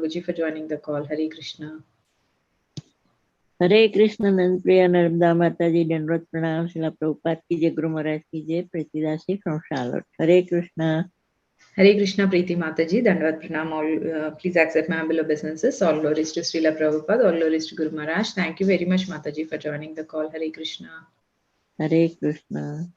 Prabhuji for joining the call. Hare Krishna. Hare Krishna, Priya Narmada Mataji, Dandavat Pranam, Srila Prabhupada ki Jai, Guru Maharaj ki Jai, Preeti Dasi from Charlotte. Hare Krishna. Hare Krishna, Preeti Mataji, Dandavat Pranam. All, please accept my humble obeisances. All glories to Srila Prabhupada, all glories to Guru Maharaj. Thank you very much, Mataji, for joining the call. Hare Krishna. Hare Krishna.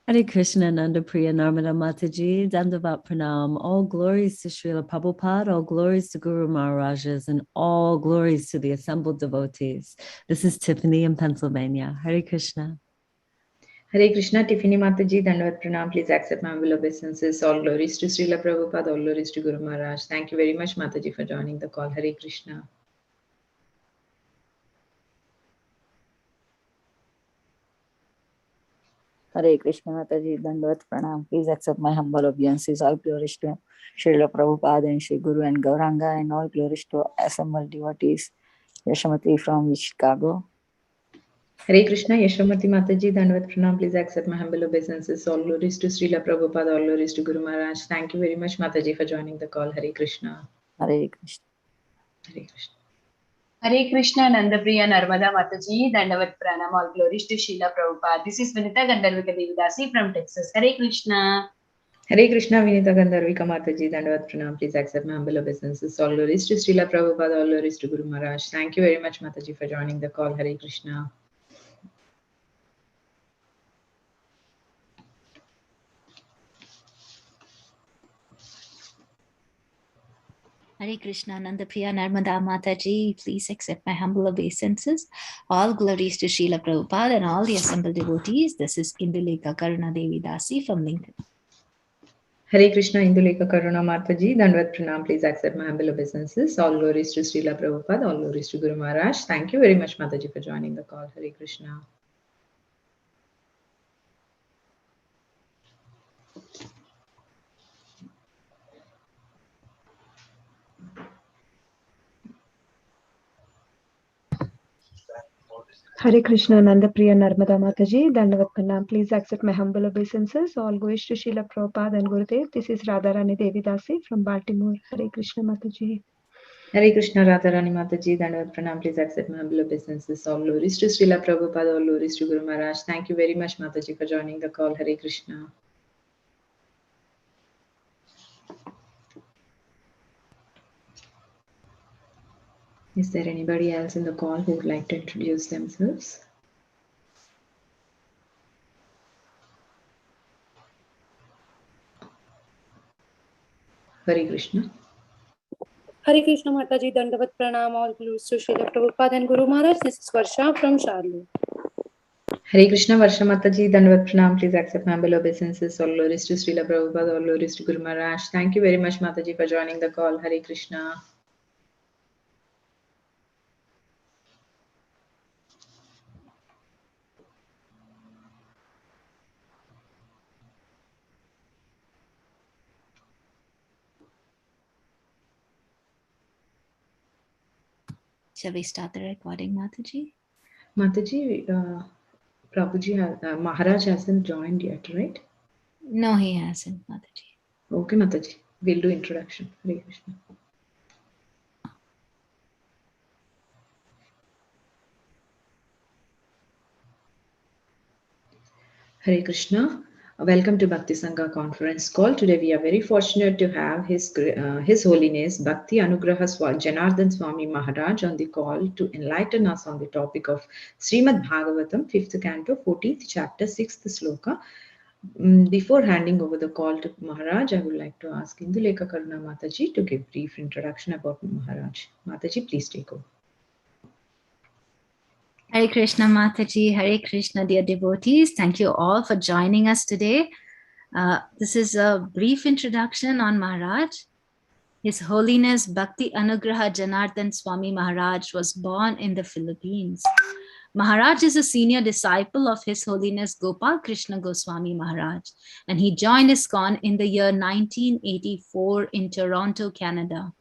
Hare Krishna, Nanda Priya Narmada Mataji, Dandavat Pranam. All glories to Srila Prabhupada, all glories to Guru Maharajas, and all glories to the assembled devotees. This is Tiffany in Pennsylvania. Hare Krishna. Hare Krishna, Tiffany Mataji, Dandavat Pranam. Please accept my humble obeisances. All glories to Srila Prabhupada, all glories to Guru Maharaj. Thank you very much, Mataji, for joining the call. Hare Krishna. Hare Krishna Mataji, Dandavat Pranam. Please accept my humble obeisances. All glories to Srila Prabhupada and Sri Guru and Gauranga, and all glories to assembled devotees. Yashamati from Chicago. Hare Krishna, Yashamati Mataji, Dandavat Pranam. Please accept my humble obeisances. All glories to Srila Prabhupada, all glories to Guru Maharaj. Thank you very much, Mataji, for joining the call. Hare Krishna. Hare Krishna. Hare Krishna. Hare Krishna, Nandapriya Narmada Mataji, Dandavat Pranam, all glories to Srila Prabhupada. This is Vinita Gandharvika Devidasi from Texas. Hare Krishna. Hare Krishna, Vinita Gandharvika Mataji, Dandavat Pranam. Please accept my humble obeisances. All glories to Srila Prabhupada, all glories to Guru Maharaj. Thank you very much, Mataji, for joining the call. Hare Krishna. Hare Krishna, Nandapriya Narmada Mataji, please accept my humble obeisances. All glories to Srila Prabhupada and all the assembled devotees. This is Induleka Karuna Devi Dasi from Lincoln. Hare Krishna, Induleka Karuna Mataji, Dandavat Pranam. Please accept my humble obeisances. All glories to Srila Prabhupada, all glories to Guru Maharaj. Thank you very much, Mataji, for joining the call. Hare Krishna. Hare Krishna, Nandapriya Narmada Mataji, Dandavat Pranam. Please accept my humble obeisances. All glories to Srila Prabhupada and Gurudev. This is Radharani Devidasi from Baltimore. Hare Krishna Mataji. Hare Krishna, Radharani Mataji, Dandavat Pranam. Please accept my humble obeisances. All glories to Srila Prabhupada, all glories to Guru Maharaj. Thank you very much, Mataji, for joining the call. Hare Krishna. Is there anybody else in the call who would like to introduce themselves? Hare Krishna. Hare Krishna Mataji, Dandavat Pranam, all glories to Srila Prabhupada and Guru Maharaj. This is Varsha from Charlotte. Hare Krishna, Varsha Mataji, Dandavat Pranam. Please accept my humble obeisances. All glories to Srila Prabhupada, all glories to Guru Maharaj. Thank you very much, Mataji, for joining the call. Hare Krishna. Shall we start the recording, Mataji? Mataji, Prabhuji, Maharaj hasn't joined yet, right? No, he hasn't, Mataji. Okay, Mataji. We'll do introduction. Hare Krishna. Hare Krishna. Welcome to Bhakti Sangha conference call. Today we are very fortunate to have His Holiness Bhakti Anugraha Janardan Swami Maharaj on the call to enlighten us on the topic of Srimad Bhagavatam 5th canto 14th chapter 6th sloka. Before handing over the call to Maharaj, I would like to ask Induleka Karuna Mataji to give brief introduction about Maharaj. Mataji, please take over. Hare Krishna Mataji, Hare Krishna, dear devotees. Thank you all for joining us today. This is a brief introduction on Maharaj. His Holiness Bhakti Anugraha Janardan Swami Maharaj was born in the Philippines. Maharaj is a senior disciple of His Holiness Gopal Krishna Goswami Maharaj, and he joined ISKCON in the year 1984 in Toronto, Canada.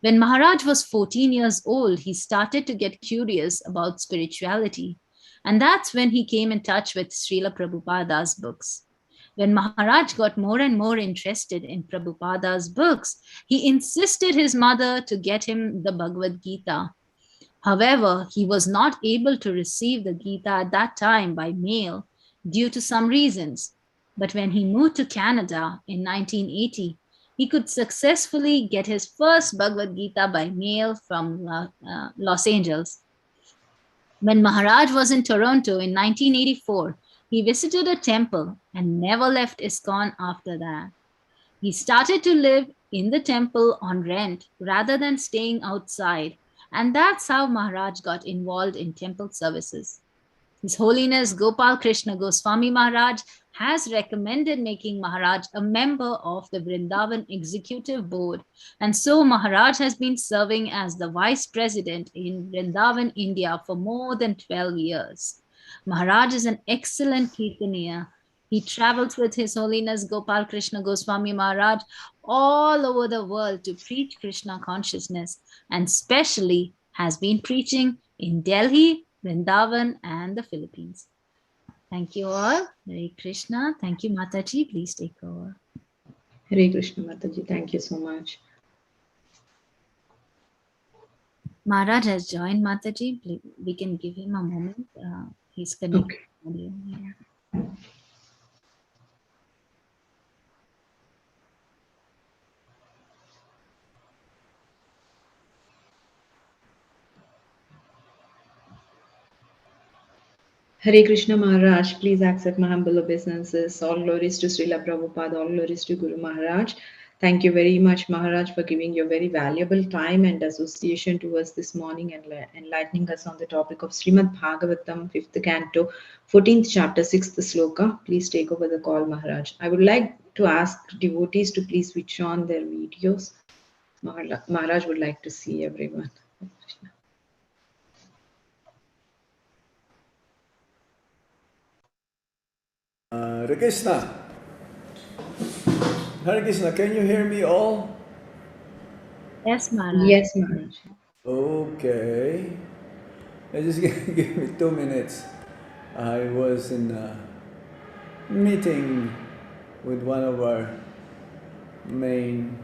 When Maharaj was 14 years old, he started to get curious about spirituality. And that's when he came in touch with Srila Prabhupada's books. When Maharaj got more and more interested in Prabhupada's books, he insisted his mother to get him the Bhagavad Gita. However, he was not able to receive the Gita at that time by mail due to some reasons. But when he moved to Canada in 1980, he could successfully get his first Bhagavad Gita by mail from Los Angeles. When Maharaj was in Toronto in 1984, he visited a temple and never left ISKCON after that. He started to live in the temple on rent rather than staying outside, and that's how Maharaj got involved in temple services. His Holiness Gopal Krishna Goswami Maharaj has recommended making Maharaj a member of the Vrindavan Executive Board, and so Maharaj has been serving as the Vice President in Vrindavan, India for more than 12 years. Maharaj is an excellent Kirtaniya. He travels with His Holiness Gopal Krishna Goswami Maharaj all over the world to preach Krishna consciousness, and especially has been preaching in Delhi, Vrindavan, and the Philippines. Thank you all. Hare Krishna. Thank you, Mataji. Please take over. Hare Krishna, Mataji. Thank you so much. Maharaj has joined, Mataji. We can give him a moment. He's connected. Okay. Yeah. Hare Krishna Maharaj, please accept my humble obeisances. All glories to Srila Prabhupada, all glories to Guru Maharaj. Thank you very much, Maharaj, for giving your very valuable time and association to us this morning and enlightening us on the topic of Srimad Bhagavatam, 5th canto, 14th chapter, 6th sloka. Please take over the call, Maharaj. I would like to ask devotees to please switch on their videos. Maharaj would like to see everyone. Hare Krishna. Hare Krishna, can you hear me all? Yes, Maharaj. Yes, Maharaj. Okay. Just give me 2 minutes. I was in a meeting with one of our main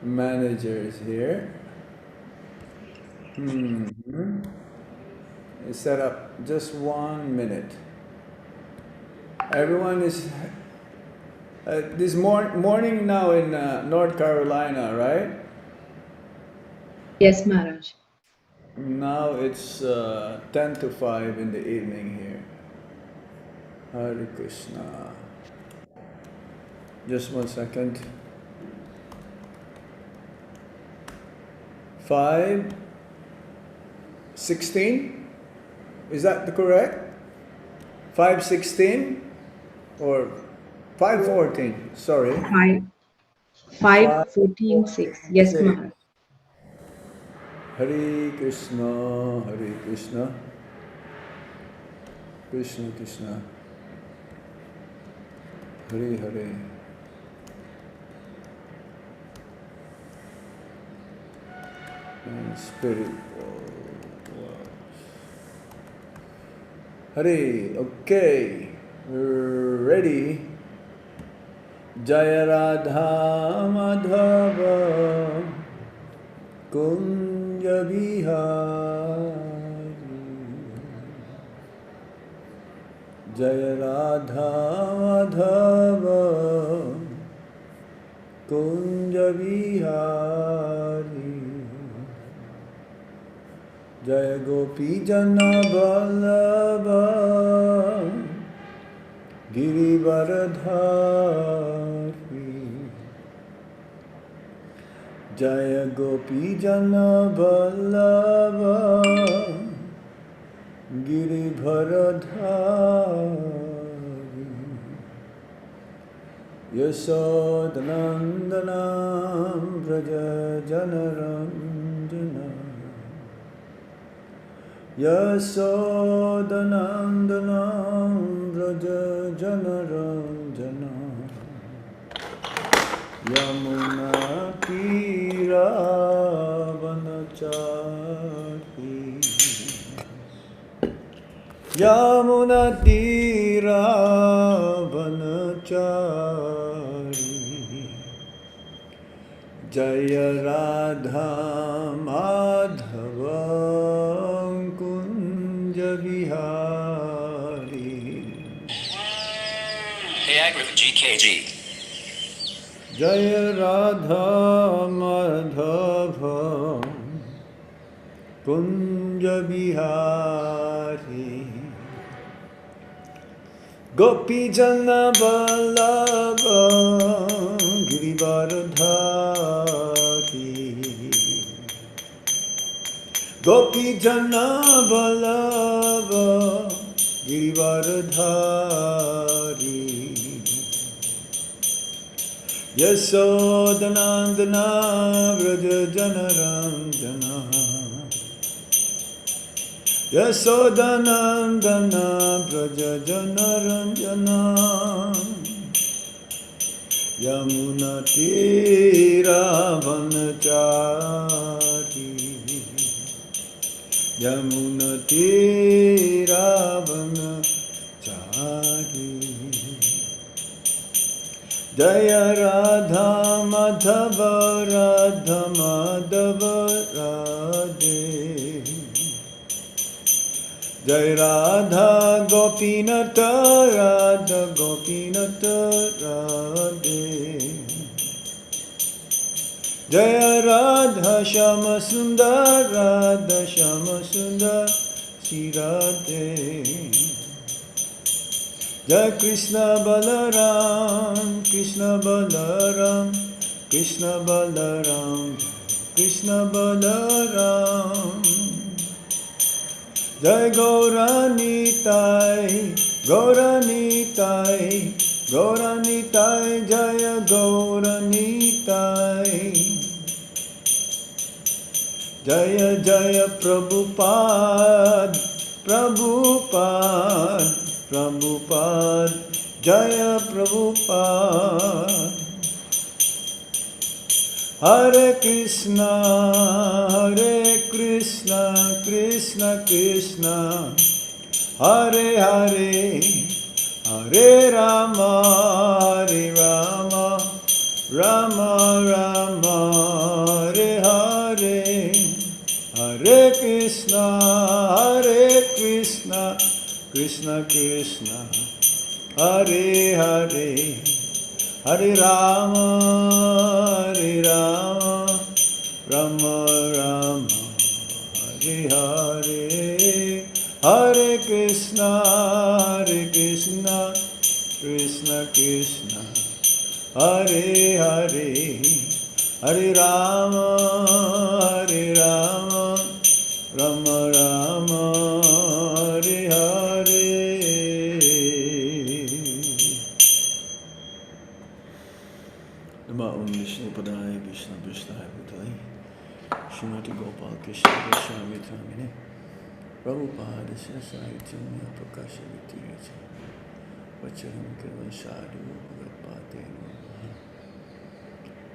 managers here. Set up just 1 minute. Everyone is this morning now in North Carolina, right? Yes, Maharaj. Now it's 10 to 5 in the evening here. Hare Krishna. Just 1 second. 5:16? Is that the correct? 5:16 or 5:14? Sorry. 5:14.6. Yes, Maharaj. Hare Krishna, Hare Krishna, Krishna Krishna, Hare Hare. And spiritual words. Hare, okay, we're ready. Jaya Radha Madhava Kunja Vihari, Jaya Radha Madhava Kunja Vihari, Jaya Gopi Jana Vallabha Girivaradhari, Jaya Gopi Jana Vallabha Giribharadhari, Yasodhanandanam Vraja Janarandana, Yasodhanandanam Vraja Janarandana, Yamuna Tira Vanachari, Yamuna Tira Vanachari, Madhavam Kunja Vihari. Hey, Agriva GKG. Jaya Radha Madhava Kunja Vihari. Gopi Jana Vallabha Girivardhari. Gopi Jana Vallabha Girivardhari. Yasodhanandana Vraja Janarandana. Yasodhanandana Vraja Janarandana. Yamuna Tira Vanachari. Yamuna Tira Vanachari. Jaya Radha Madhava Radha Madhava Radhe. Jai Radha Gopinata Radha Gopinata Radhe. Jaya Radha Shama Sundar Radha Shama Sundar Shri Radhe. Jai Krishna Balaram Krishna Balaram Krishna Balaram Krishna Balaram. Jai Gauranitai, Gauranitai, Gauranitai, Jaya Gauranitai. Jaya Jaya Prabhupada, Prabhupada, Prabhupada, Jaya Prabhupada. Hare Krishna, Krishna Krishna, Hare Hare, Hare Rama, Hare Rama, Rama Rama, Hare Hare, Hare Krishna, Krishna Krishna, Hare Hare, Hare Rama, Hare Rama, Rama Rama, Hare Hare, Hare Krishna, Krishna Krishna, Hare Hare, Hare Rama, Rama Rama, Hare Hare. Nama Om Vishnu Padaya Vishnu Vishnaya Bhutale Srimati Gopal Krishna Goswami Thamine Prabhupada Sasayatanya Prakasha Vitirati Vacharam Kirvan Sadhu Bhagavate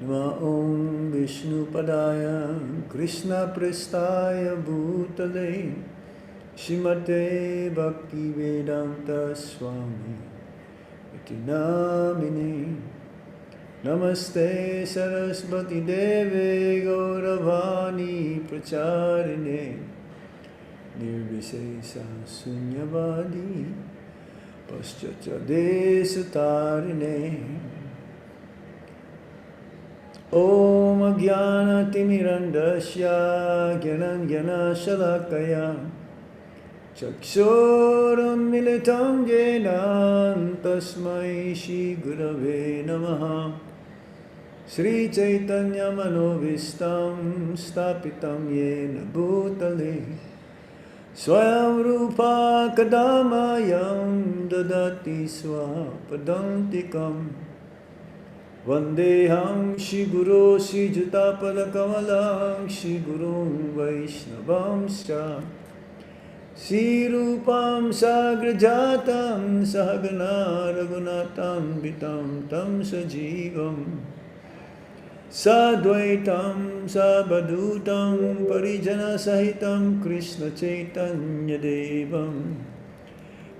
Nama Om Vishnu Padaya Krishna Prestaya Bhutale Srimate Bhakti Vedanta Swami Iti Namine Namaste Saraswati Deve Gauravani Pracharine Nirvisesa Sunyavadi Paschatya Desutarine Om Jnana Timirandasya Jnana Shalakaya Chakshuram Militam Jena Tasmai Shri Gurave Namaha Sri Chaitanya Manovistam Stapitam Yena Bhutale Swayam Rupa Kadamayam Dadati Swapadantikam Vandeham Shri Guru Shri Jutapalakamalam Shri Gurum Vaishnavamscha Shri Rupam Sagrajatam Sahagana Raghunatam Vitam Tam Sajivam Sadvaitam Sabhadutam Parijana Sahitam Krishna Chaitanya Devam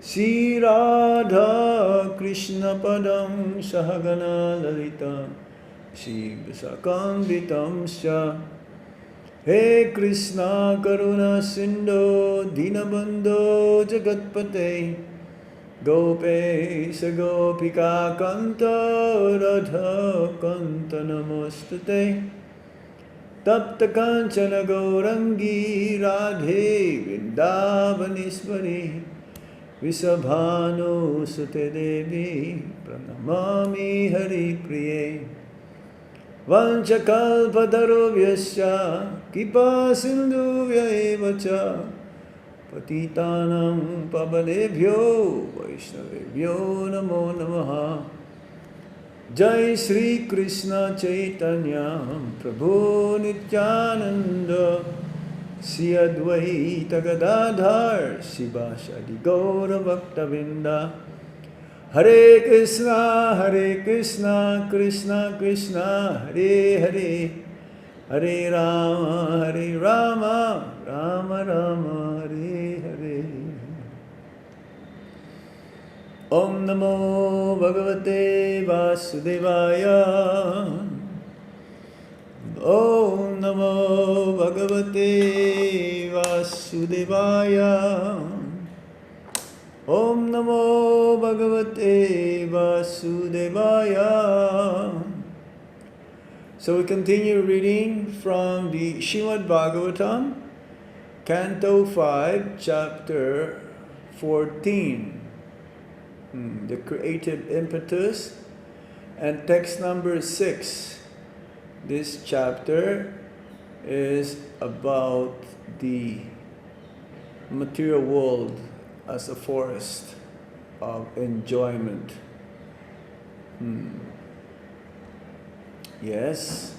Shri Radha Krishna Padam Sahagana Lalita Shri Visakambitam Sya He Krishna Karuna Sindhu Dinabandhu Jagatpate Gopesha Gopika Kanta Radha Kanta Namastate Tapta Kanchana Gaurangi Radhe Vrindavanishwari Visabhanu Sute Devi Pranamami Hari Priye Vanchakalpatarubhyasya Kipa Sindhuvya Evacha Patitanam Pavanebhyo Vaishnavebhyo Namo Namaha Jai Shri Krishna Chaitanya Prabhu Nityananda Sri Advaita Gadadhar Sivasadi Gaura Bhaktavinda Hare Krishna Krishna Krishna Hare Hare Hare Rama Rama Rama Hare Hare Om Namo Bhagavate Vasudevaya Om Namo Bhagavate Vasudevaya Om Namo Bhagavate Vasudevaya. So we continue reading from the Srimad Bhagavatam, Canto 5, Chapter 14. The creative impetus, and text number 6. This chapter is about the material world as a forest of enjoyment. Yes.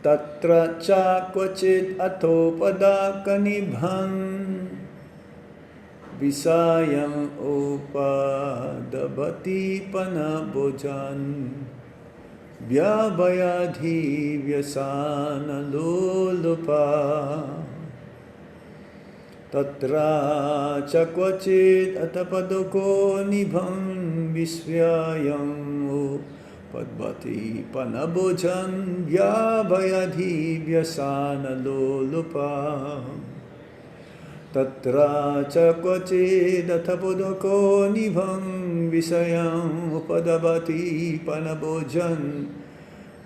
Tatra cha kvachit atopada kanibhan Visayam upadabati panabhojan Vyabhayadhi vyasana lulupa Tatra chakwachit atapadoko nibham Visvayam upadabati panabhojan Vyabhayadhi vyasana lulupa Tatra chakwachid atapodako nibham visayam upadabati panabhojan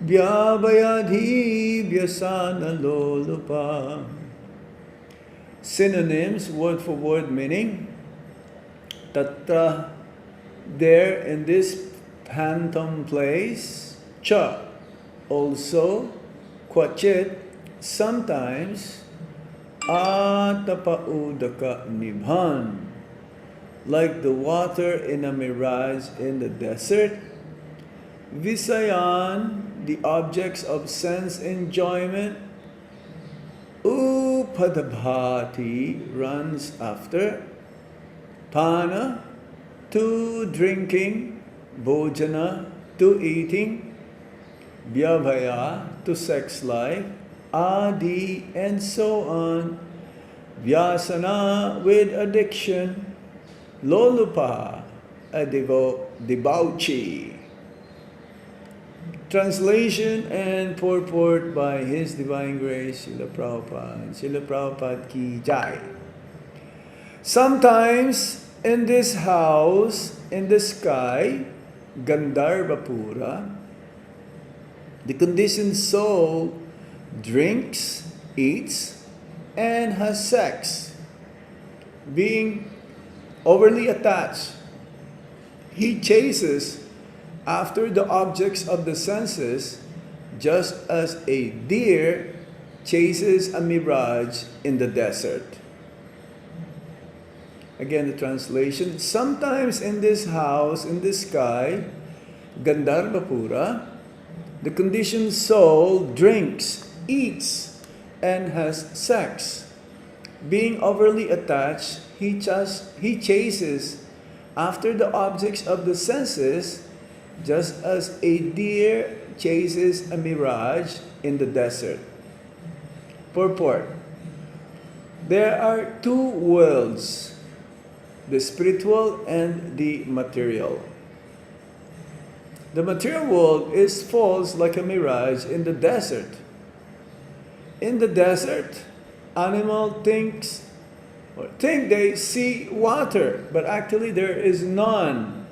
vyabhayadhi vyasana lolupa. Synonyms, word for word meaning. Tatra, there in this phantom place. Cha, also. Kvachit, sometimes. Atapa udaka nibhan, like the water in a mirage in the desert. Visayan, the objects of sense enjoyment. Upadabhati, runs after. Pana, to drinking. Bhojana, to eating. Vyabhaya, to sex life. Adi, and so on. Vyasana, with addiction. Lolupa, a debauchee. Translation and purport by His Divine Grace, Srila Prabhupada. Srila Prabhupada ki jai. Sometimes in this house, in the sky, Gandharvapura, the conditioned soul drinks, eats, and has sex. Being overly attached, he chases after the objects of the senses, just as a deer chases a mirage in the desert. Again, the translation. Sometimes in this house, in the sky, Gandharvapura, the conditioned soul drinks, eats, and has sex. Being overly attached, he chases after the objects of the senses, just as a deer chases a mirage in the desert. Purport. There are two worlds, the spiritual and the material. The material world is false like a mirage in the desert. In the desert, animal think they see water, but actually there is none.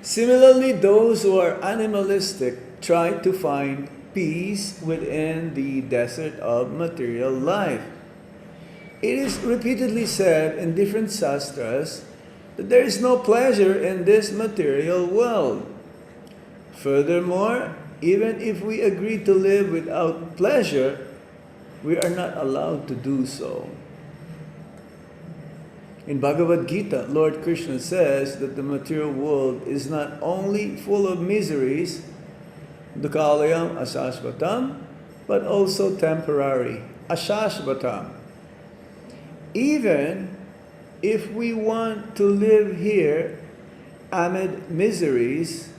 Similarly, those who are animalistic try to find peace within the desert of material life. It is repeatedly said in different sastras that there is no pleasure in this material world. Furthermore, even if we agree to live without pleasure, we are not allowed to do so. In Bhagavad Gita, Lord Krishna says that the material world is not only full of miseries, dukkhalayam asashvatam, but also temporary, ashashvatam. Even if we want to live here amid miseries,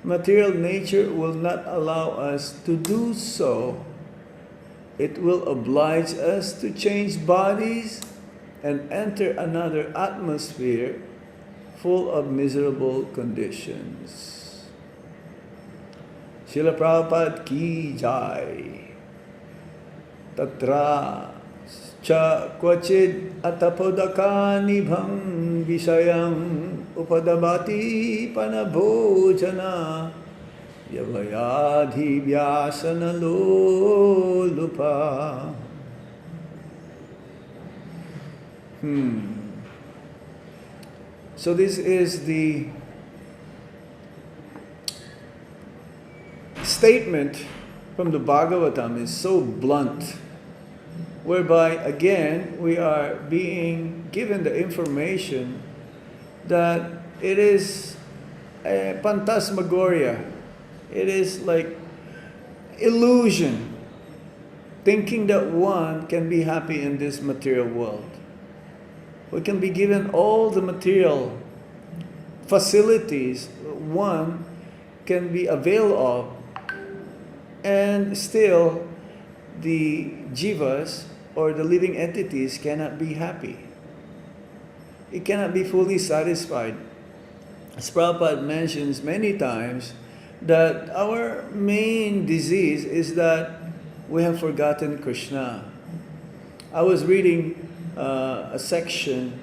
material nature will not allow us to do so. It will oblige us to change bodies and enter another atmosphere full of miserable conditions. Srila Prabhupada ki jai. Tatra cha kvachid atapodakani bhang visayam upadabati panabhojana yavayadhi vyasana lolupa. So this is the statement from the Bhagavatam, is so blunt, whereby again we are being given the information that it is a phantasmagoria. It is like illusion, thinking that one can be happy in this material world. We can be given all the material facilities one can be availed of, and still the jivas or the living entities cannot be happy. It cannot be fully satisfied. As Prabhupada mentions many times, that our main disease is that we have forgotten Krishna. I was reading a section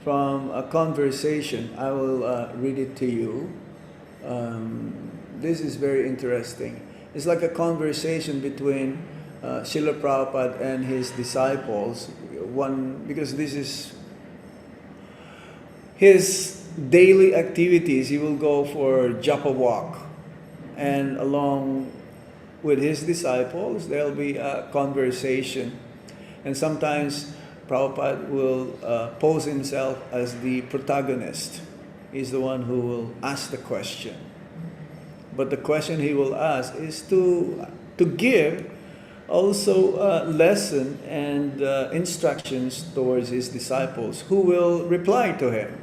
from a conversation. I will read it to you. This is very interesting. It's like a conversation between Srila Prabhupada and his disciples. Because this is his daily activities. He will go for japa walk, and along with his disciples there will be a conversation, and sometimes Prabhupada will pose himself as the protagonist. He's the one who will ask the question, but the question he will ask is to give also lesson and instructions towards his disciples, who will reply to him.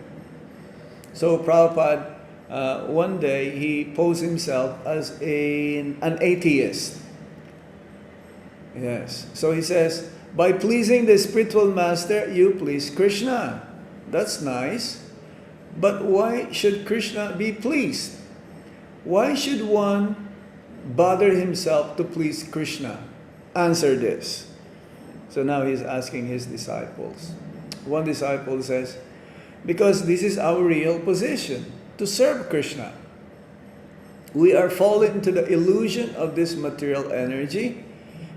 So Prabhupada, one day he posed himself as an atheist. Yes. So he says, by pleasing the spiritual master, you please Krishna. That's nice. But why should Krishna be pleased? Why should one bother himself to please Krishna? Answer this. So now he's asking his disciples. One disciple says, because this is our real position, to serve Krishna. We are falling into the illusion of this material energy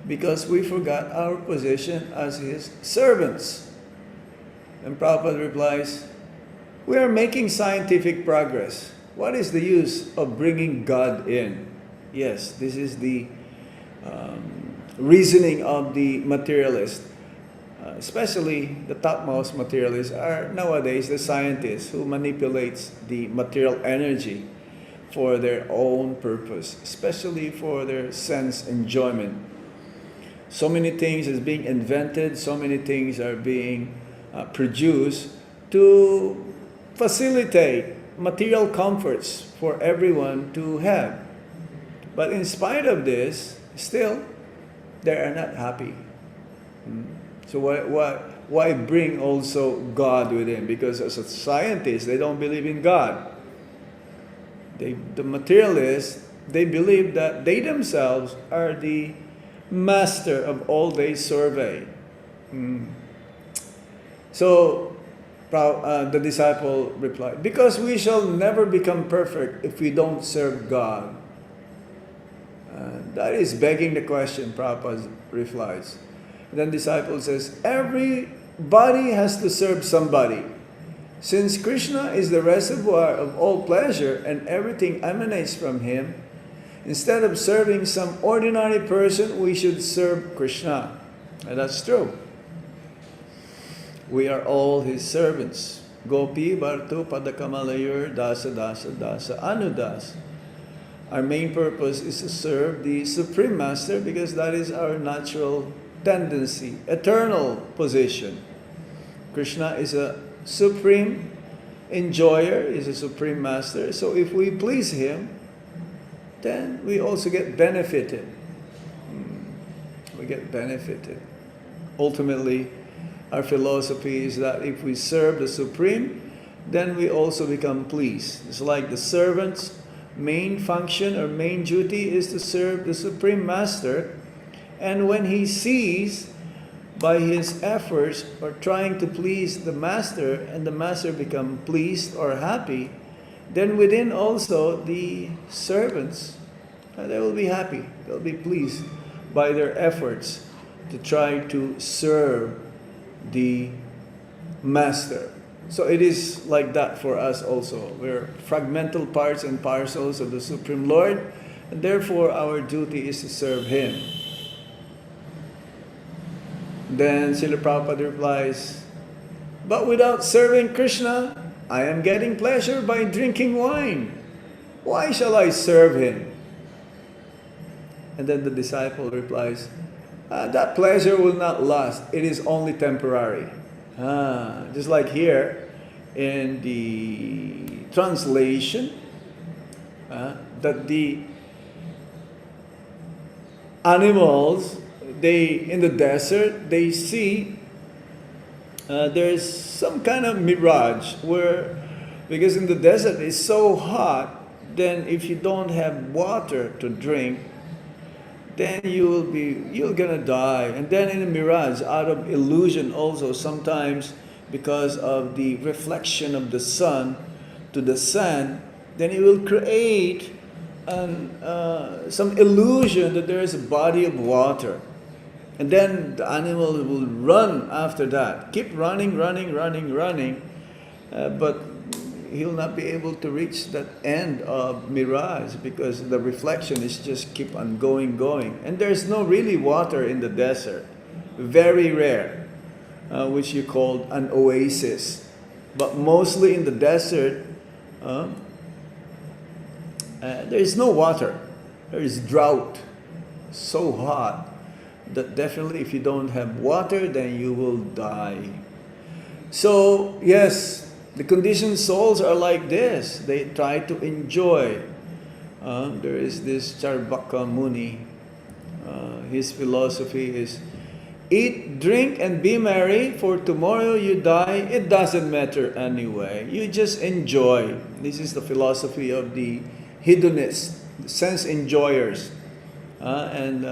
because we forgot our position as his servants. And Prabhupada replies, we are making scientific progress. What is the use of bringing God in? Yes, this is the reasoning of the materialist. Especially the topmost materialists are nowadays the scientists who manipulates the material energy for their own purpose, especially for their sense enjoyment. So many things is being invented, so many things are being produced to facilitate material comforts for everyone to have. But in spite of this, still, they are not happy. So why bring also God within? Because as a scientist, they don't believe in God. The materialists, they believe that they themselves are the master of all they survey. So the disciple replied, because we shall never become perfect if we don't serve God. That is begging the question, Prabhupada replies. Then the disciple says, everybody has to serve somebody. Since Krishna is the reservoir of all pleasure and everything emanates from him, instead of serving some ordinary person, we should serve Krishna. And that's true. We are all his servants. Gopi Bhartu Padakamalayur Dasa Dasa Dasa Anudas. Our main purpose is to serve the Supreme Master because that is our natural tendency, eternal position. Krishna is a supreme enjoyer, is a Supreme Master. So if we please him, then we also get benefited. We get benefited. Ultimately, our philosophy is that if we serve the Supreme, then we also become pleased. It's like the servant's main function or main duty is to serve the Supreme Master. And when he sees by his efforts or trying to please the Master, and the Master become pleased or happy, then within also the servants, they will be happy. They'll be pleased by their efforts to try to serve the Master. So it is like that for us also. We're fragmental parts and parcels of the Supreme Lord, and therefore our duty is to serve him. Then Srila Prabhupada replies, but without serving Krishna, I am getting pleasure by drinking wine. Why shall I serve him? And then the disciple replies, that pleasure will not last. It is only temporary. Just like here in the translation, that the animals, in the desert, they see there's some kind of mirage where, because in the desert it's so hot, then if you don't have water to drink, then you're gonna die. And then in a mirage, out of illusion also, sometimes because of the reflection of the sun to the sand, then it will create some illusion that there is a body of water. And then the animal will run after that, keep running, but he'll not be able to reach that end of mirage because the reflection is just keep on going. And there's no really water in the desert, very rare, which you call an oasis. But mostly in the desert, there is no water. There is drought, so hot that definitely if you don't have water, then you will die. So yes, the conditioned souls are like this. They try to enjoy. There is this Charvaka Muni. His philosophy is, eat, drink, and be merry, for tomorrow you die. It doesn't matter anyway. You just enjoy. This is the philosophy of the hedonists, the sense enjoyers. And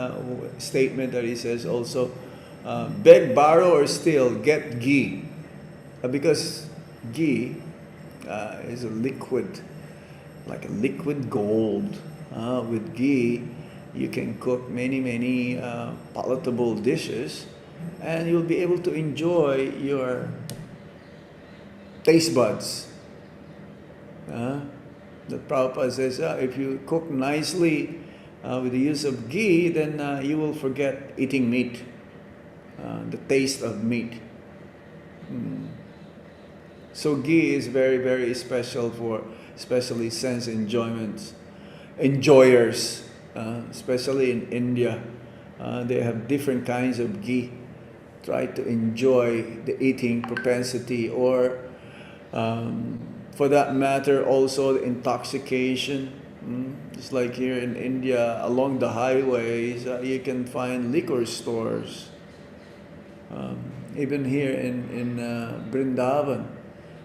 statement that he says also, beg, borrow, or steal, get ghee. Because ghee is a liquid, like a liquid gold. With ghee, you can cook many palatable dishes, and you'll be able to enjoy your taste buds. The Prabhupada says, if you cook nicely with the use of ghee, then you will forget eating meat, the taste of meat. So ghee is very special for especially sense enjoyers, especially in India. They have different kinds of ghee. Try to enjoy the eating propensity, or for that matter also the intoxication. Just like here in India, along the highways, you can find liquor stores. Even here in Vrindavan.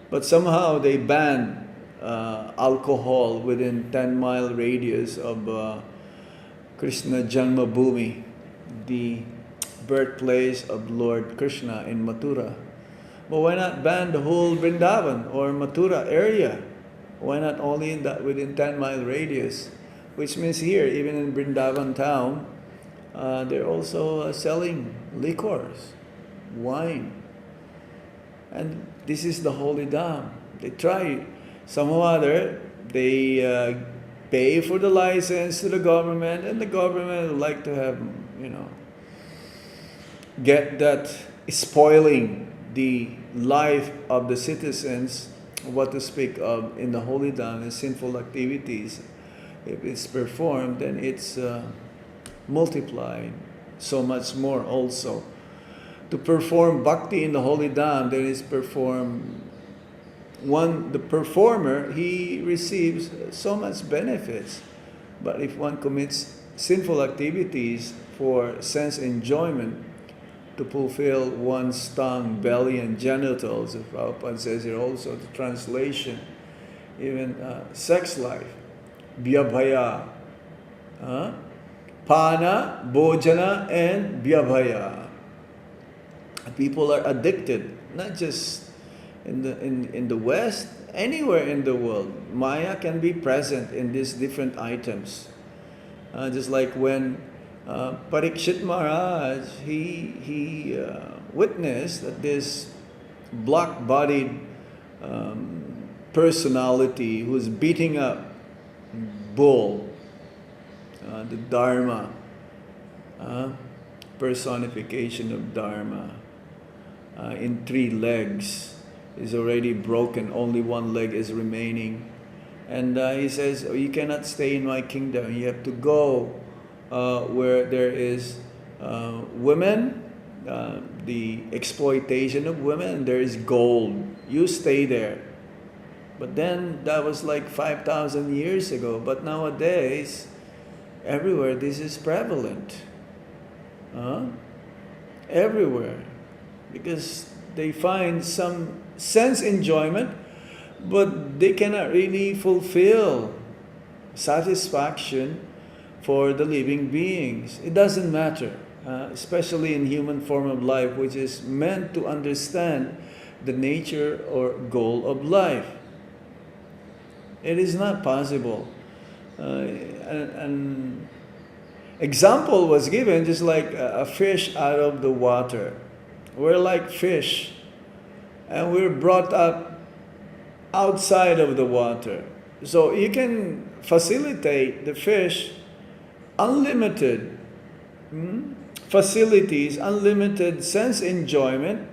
But somehow they banned alcohol within 10-mile radius of Krishna Janmabhoomi, the birthplace of Lord Krishna in Mathura. But why not ban the whole Vrindavan or Mathura area? Why not only in that within 10-mile radius? Which means here, even in Vrindavan town, they're also selling liquors, wine. And this is the holy dham. They try somehow or other, they pay for the license to the government, and the government would like to have, get that spoiling the life of the citizens, what to speak of in the holy dham and sinful activities. If it's performed, then it's multiplied so much more also. To perform bhakti in the holy dham, there is the performer, he receives so much benefits. But if one commits sinful activities for sense enjoyment, to fulfill one's tongue, belly, and genitals, as Prabhupada says here also, the translation, even sex life, vyabhaya, pana, bhojana, and vyabhaya. People are addicted, not just in the West, anywhere in the world. Maya can be present in these different items. Just like when Parikshit Maharaj, he witnessed that this black-bodied personality who's beating up bull, the Dharma, personification of Dharma, in 3 legs, is already broken, only 1 leg is remaining. And he says, you cannot stay in my kingdom, you have to go where there is women, the exploitation of women, there is gold. You stay there. But then that was like 5,000 years ago. But nowadays, everywhere this is prevalent. Everywhere. Because they find some sense enjoyment, but they cannot really fulfill satisfaction for the living beings. It doesn't matter, especially in human form of life, which is meant to understand the nature or goal of life. It is not possible. An example was given, just like a fish out of the water. We're like fish, and we're brought up outside of the water. So you can facilitate the fish unlimited facilities, unlimited sense enjoyment,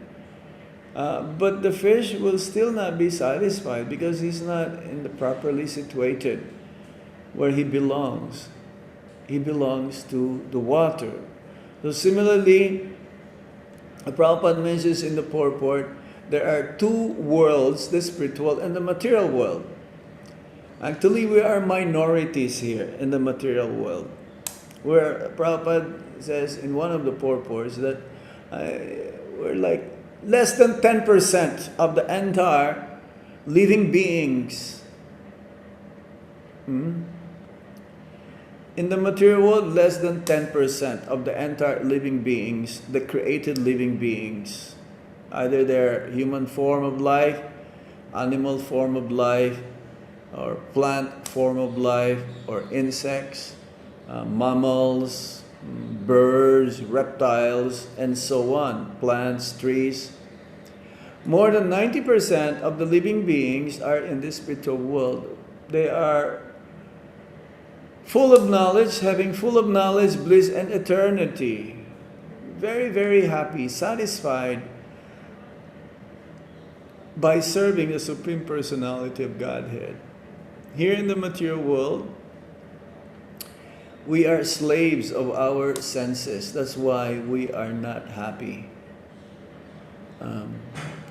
but the fish will still not be satisfied because he's not in the properly situated where he belongs. He belongs to the water. So similarly, Prabhupada mentions in the purport, there are 2 worlds, the spiritual and the material world. Actually, we are minorities here in the material world, where Prabhupada says in one of the purports that we're like less than 10% of the entire living beings. In the material world, less than 10% of the entire living beings, the created living beings, either their human form of life, animal form of life, or plant form of life, or insects, mammals, birds, reptiles, and so on, plants, trees. More than 90% of the living beings are in this spiritual world. They are full of knowledge, having full of knowledge, bliss, and eternity. Very, very happy, satisfied by serving the Supreme Personality of Godhead. Here in the material world, we are slaves of our senses. That's why we are not happy.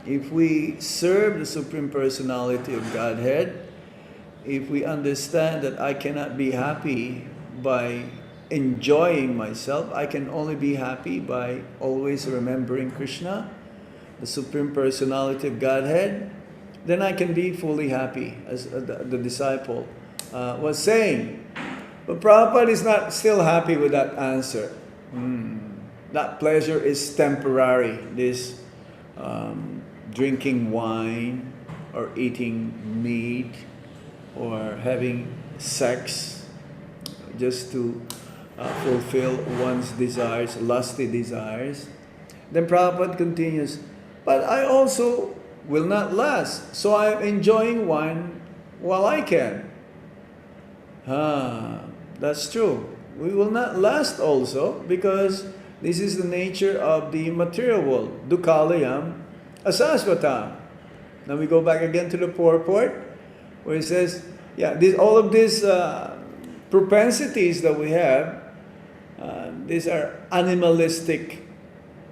If we serve the Supreme Personality of Godhead, if we understand that I cannot be happy by enjoying myself, I can only be happy by always remembering Krishna, the Supreme Personality of Godhead, then I can be fully happy, as the disciple was saying. But Prabhupada is not still happy with that answer. That pleasure is temporary. This drinking wine or eating meat or having sex just to fulfill one's desires, lusty desires. Then Prabhupada continues, but I also will not last, so I am enjoying wine while I can. That's true. We will not last also, because this is the nature of the material world. Dukkalayam asasvatam. Now we go back again to the purport, where it says, all of these propensities that we have, these are animalistic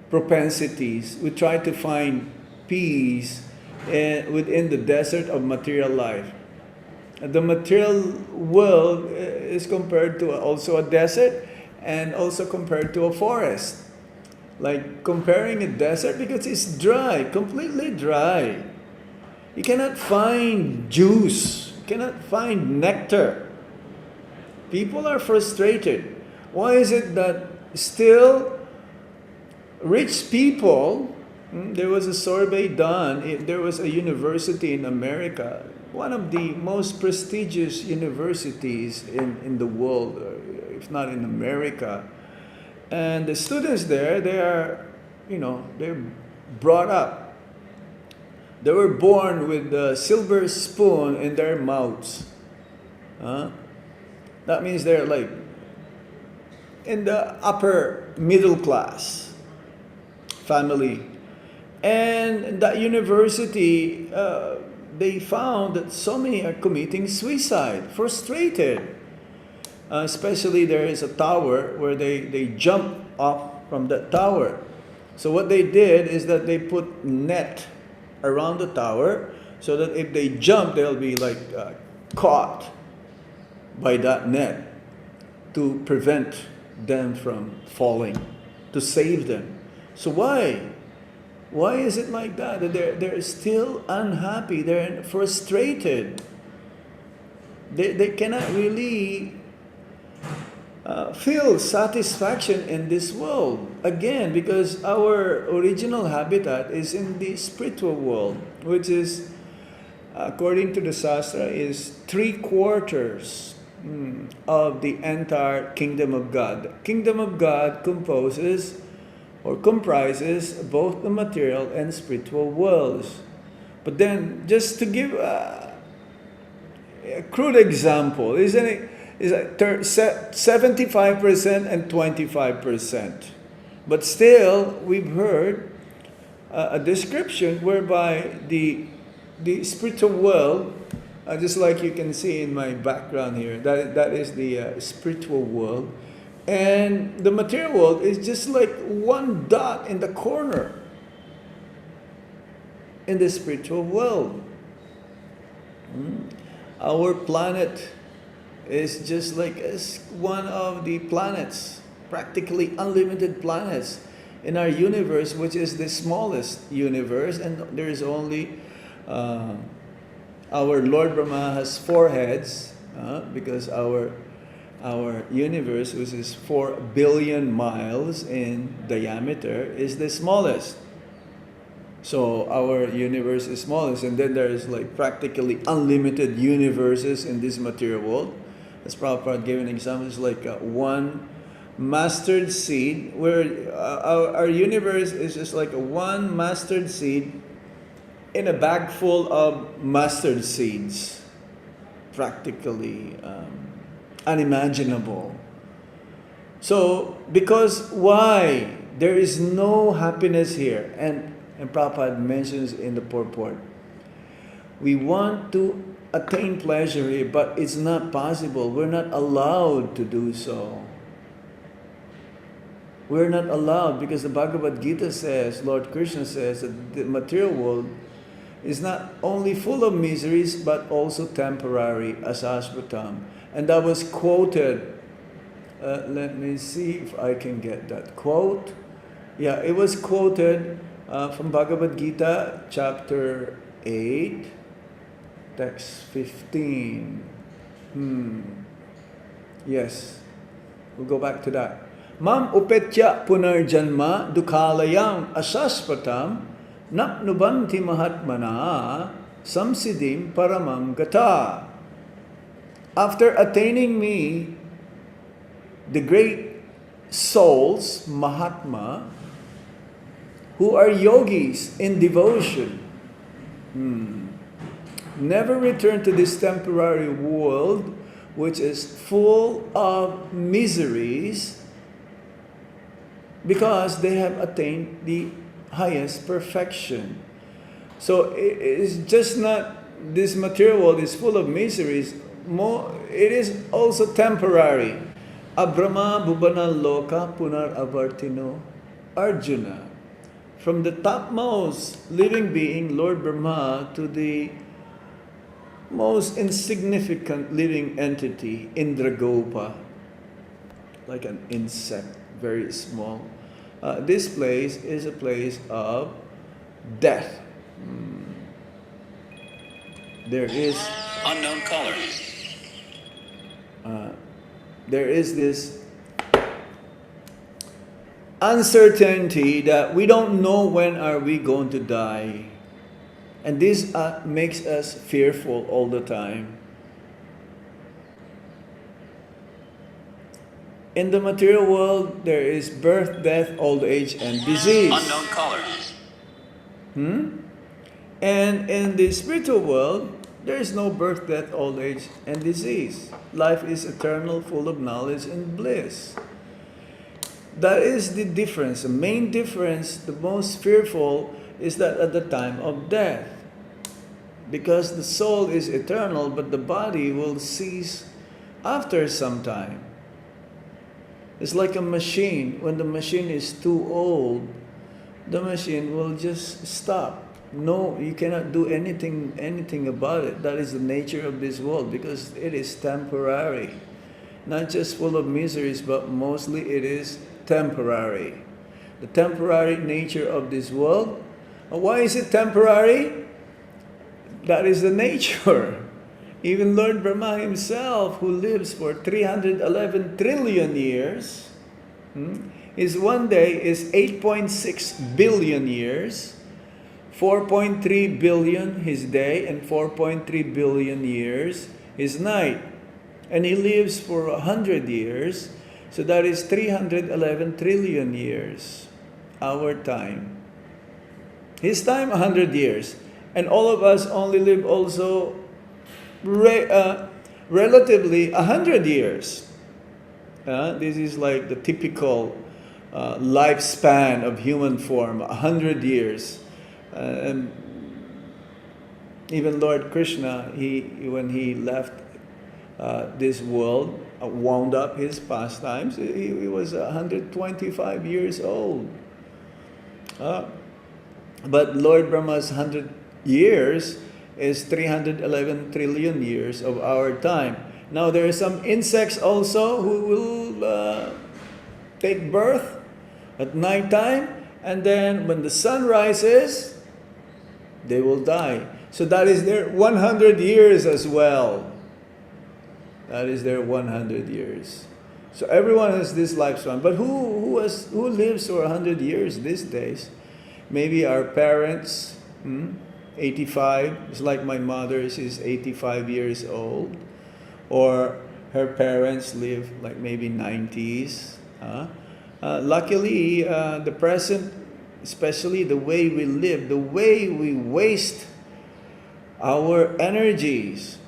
propensities. We try to find peace within the desert of material life. The material world is compared to also a desert and also compared to a forest. Like comparing a desert, because it's dry, completely dry. You cannot find juice, you cannot find nectar. People are frustrated. Why is it that still rich people, there was a survey done, there was a university in America, one of the most prestigious universities in the world, if not in America. And the students there, they're brought up. They were born with a silver spoon in their mouths. That means they're like in the upper middle class family. And that university, they found that so many are committing suicide, frustrated. Especially there is a tower where they jump off from that tower. So what they did is that they put net around the tower so that if they jump, they'll be like caught by that net to prevent them from falling, to save them. So why? Why is it like that? They're still unhappy. They're frustrated. They cannot really feel satisfaction in this world. Again, because our original habitat is in the spiritual world, which is, according to the Shastra, is 3/4 of the entire kingdom of God. The kingdom of God comprises both the material and spiritual worlds. But then, just to give a crude example, isn't it? Is 75% and 25%. But still, we've heard a description whereby the spiritual world, just like you can see in my background here, that is the spiritual world. And the material world is just like one dot in the corner in the spiritual world. Our planet is just like one of the planets, practically unlimited planets in our universe, which is the smallest universe, and there is only our Lord Brahma has 4 heads, because our universe, which is 4 billion miles in diameter, is the smallest. So our universe is smallest, and then there is like practically unlimited universes in this material world. As Prabhupada gave an example, it's like one mustard seed, where our universe is just like one mustard seed in a bag full of mustard seeds. Practically unimaginable. So, because why? There is no happiness here. And Prabhupada mentions in the purport, we want to attain pleasure here, but it's not possible. We're not allowed to do so. We're not allowed, because the Bhagavad Gita says, Lord Krishna says, that the material world is not only full of miseries, but also temporary, asasvatam. And that was quoted. Let me see if I can get that quote. Yeah, it was quoted from Bhagavad Gita, chapter 8. Text 15. Yes, we'll go back to that. Mam upetya punarjanma dukhalayam asaspatam napnubanti mahatmana samsidim paramam gata. After attaining me, the great souls, Mahatma, who are yogis in devotion, never return to this temporary world which is full of miseries, because they have attained the highest perfection. So it's just not this material world is full of miseries, it is also temporary. Abrahma Bhubana Loka Punar Avartino Arjuna. From the topmost living being, Lord Brahma, to the most insignificant living entity, Indragopa, like an insect, very small. This place is a place of death. There is unknown caller. There is this uncertainty that we don't know when are we going to die. And this makes us fearful all the time. In the material world, there is birth, death, old age, and disease. Unknown caller. And in the spiritual world, there is no birth, death, old age, and disease. Life is eternal, full of knowledge and bliss. That is the difference. The main difference, the most fearful, is that at the time of death. Because the soul is eternal, but the body will cease after some time. It's like a machine. When the machine is too old, the machine will just stop. No, you cannot do anything about it. That is the nature of this world, because it is temporary. Not just full of miseries, but mostly it is temporary. The temporary nature of this world. Why is it temporary? That is the nature. Even Lord Brahma himself, who lives for 311 trillion years, his one day is 8.6 billion years, 4.3 billion his day, and 4.3 billion years his night. And he lives for 100 years, so that is 311 trillion years, our time. His time, 100 years. And all of us only live also relatively 100 years. This is like the typical lifespan of human form, 100 years. And even Lord Krishna, when he left this world, wound up his pastimes, he was 125 years old. But Lord Brahma's 100 years is 311 trillion years of our time. Now there are some insects also who will take birth at night time, and then when the sun rises, they will die. So that is their 100 years as well. That is their 100 years. So everyone has this lifespan. But who lives for 100 years these days? Maybe our parents, 85. It's like my mother, she's 85 years old. Or her parents live like maybe 90s. Luckily, the present, especially the way we live, the way we waste our energies,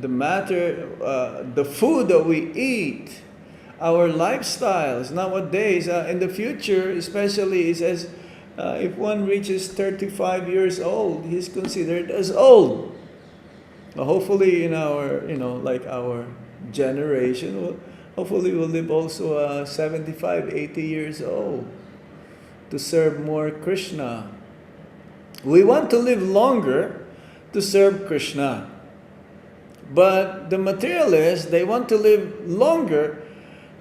the food that we eat, our lifestyles nowadays, in the future especially, it says if one reaches 35 years old, he's considered as old. Hopefully in our, like our generation, hopefully we'll live also 75, 80 years old to serve more Krishna. We want to live longer to serve Krishna. But the materialists, they want to live longer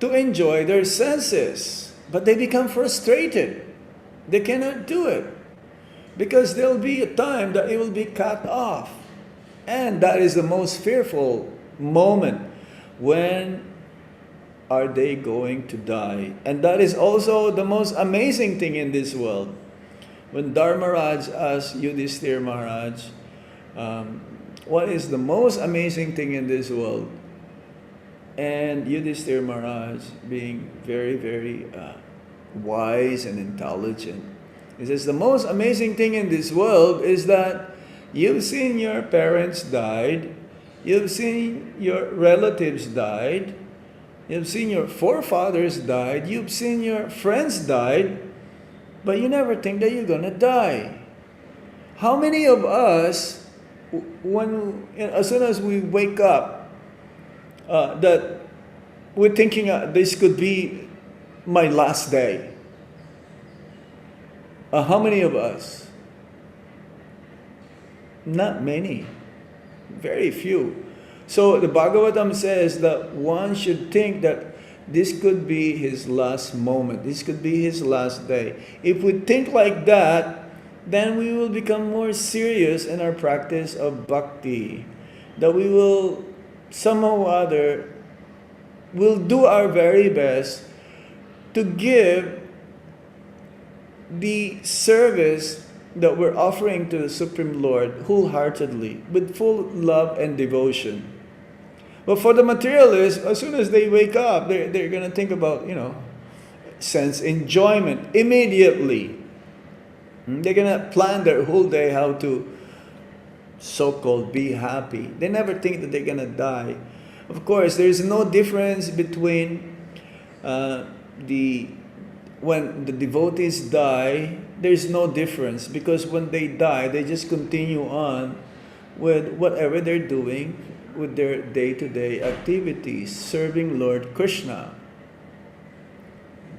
to enjoy their senses. But they become frustrated. They cannot do it. Because there will be a time that it will be cut off. And that is the most fearful moment. When are they going to die? And that is also the most amazing thing in this world. When Dharmaraj asked Yudhishthira Maharaj, what is the most amazing thing in this world? And Yudhishthira Maharaj, being very, very wise and intelligent, he says, the most amazing thing in this world is that you've seen your parents died, you've seen your relatives died, you've seen your forefathers died, you've seen your friends died, but you never think that you're gonna die. How many of us, as soon as we wake up, that we're thinking this could be my last day? How many of us? Not many. Very few. So the Bhagavatam says that one should think that this could be his last moment. This could be his last day. If we think like that, then we will become more serious in our practice of bhakti. That we will somehow or other will do our very best to give the service that we're offering to the Supreme Lord wholeheartedly, with full love and devotion. But for the materialists, as soon as they wake up, they're going to think about, sense enjoyment immediately. They're going to plan their whole day how to so-called be happy. They never think that they're going to die. Of course, there's no difference between when the devotees die, there's no difference, because when they die, they just continue on with whatever they're doing, with their day-to-day activities, serving Lord Krishna.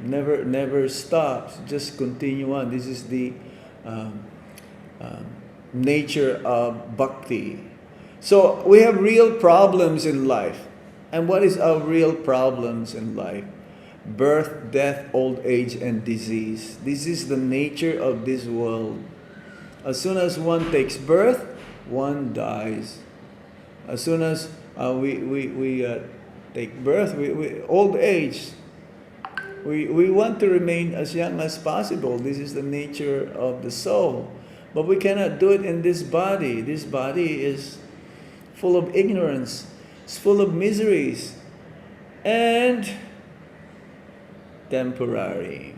Never stops, just continue on. This is the nature of bhakti. So we have real problems in life. And what is our real problems in life? Birth, death, old age, and disease. This is the nature of this world. As soon as one takes birth, one dies. As soon as we take birth, old age, we want to remain as young as possible. This is the nature of the soul. But we cannot do it in this body. This body is full of ignorance. It's full of miseries. And temporary.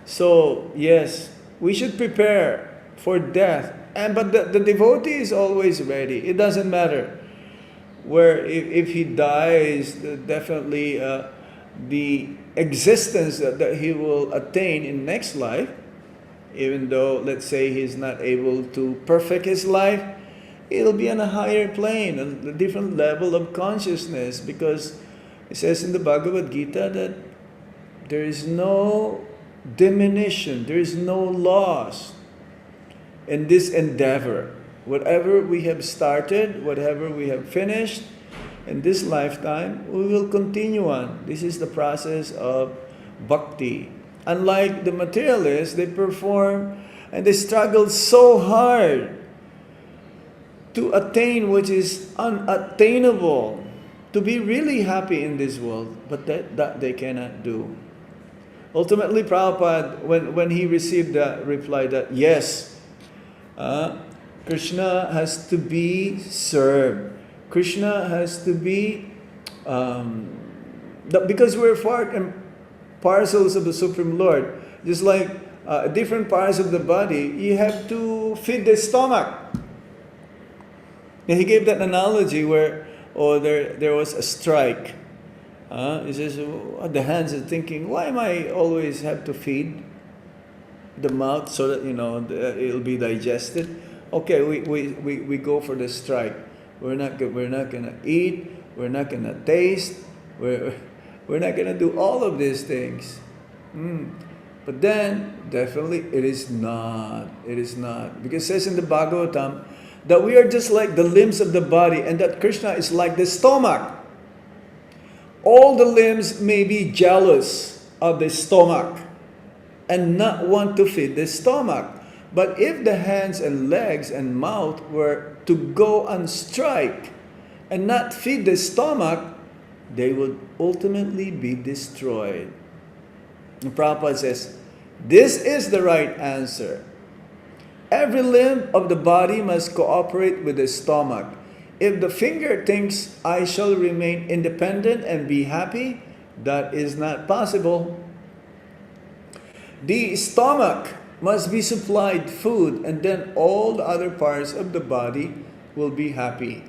So, yes, we should prepare for death. But the devotee is always ready. It doesn't matter where, if he dies, definitely the existence that he will attain in next life, even though, let's say, he's not able to perfect his life, it'll be on a higher plane, a different level of consciousness, because it says in the Bhagavad Gita that there is no diminution, there is no loss in this endeavor. Whatever we have started, whatever we have finished in this lifetime, we will continue on. This is the process of bhakti. Unlike the materialists, they perform and they struggle so hard to attain what is unattainable, to be really happy in this world, but that they cannot do. Ultimately, Prabhupada, when he received the reply that yes, Krishna has to be served, Krishna has to be, because we're part and parcels of the Supreme Lord, just like different parts of the body, you have to feed the stomach. And he gave that analogy where there was a strike. He says, the hands are thinking, why am I always have to feed the mouth so that, it'll be digested? Okay, we go for the strike. We're not gonna eat. We're not gonna taste. We're not gonna do all of these things. But then definitely it is not. It is not, because it says in the Bhagavatam that we are just like the limbs of the body, and that Krishna is like the stomach. All the limbs may be jealous of the stomach and not want to feed the stomach. But if the hands and legs and mouth were to go on strike and not feed the stomach, they would ultimately be destroyed. And Prabhupada says, this is the right answer. Every limb of the body must cooperate with the stomach. If the finger thinks, I shall remain independent and be happy, that is not possible. The stomach must be supplied food, and then all the other parts of the body will be happy.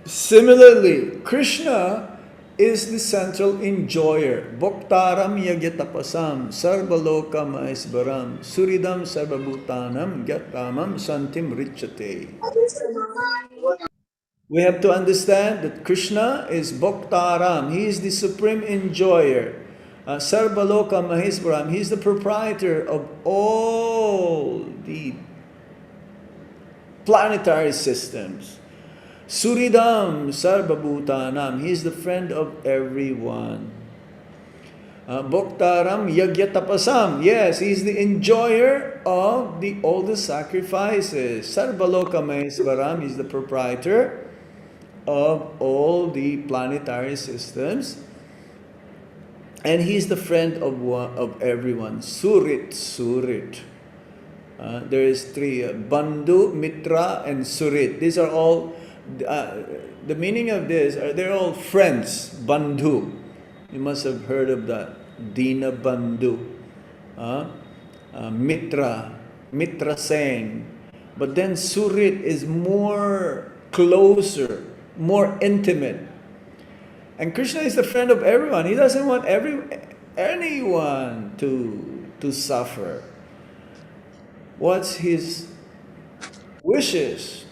Similarly, Krishna is the central enjoyer. Bhoktaram yagyatapasam sarvaloka mahisvaram suridam sarvabhutanam gyatamam santim richate. We have to understand that Krishna is Bhoktaram. He is the supreme enjoyer. Sarvaloka Maheswaram. He is the proprietor of all the planetary systems. Suridam Sarvabhutanam. He is the friend of everyone. Bhoktaram Yagyatapasam. Yes, he is the enjoyer of all the sacrifices. Sarvaloka Maheswaram is the proprietor of all the planetary systems, and he's the friend of everyone. Surit. There is three: Bandhu, Mitra, and Surit. These are all the meaning of this. They're all friends. Bandhu, you must have heard of that. Dina Bandhu, Mitra Sen. But then Surit is more closer, more intimate. And Krishna is the friend of everyone. He doesn't want anyone to suffer. What's his wishes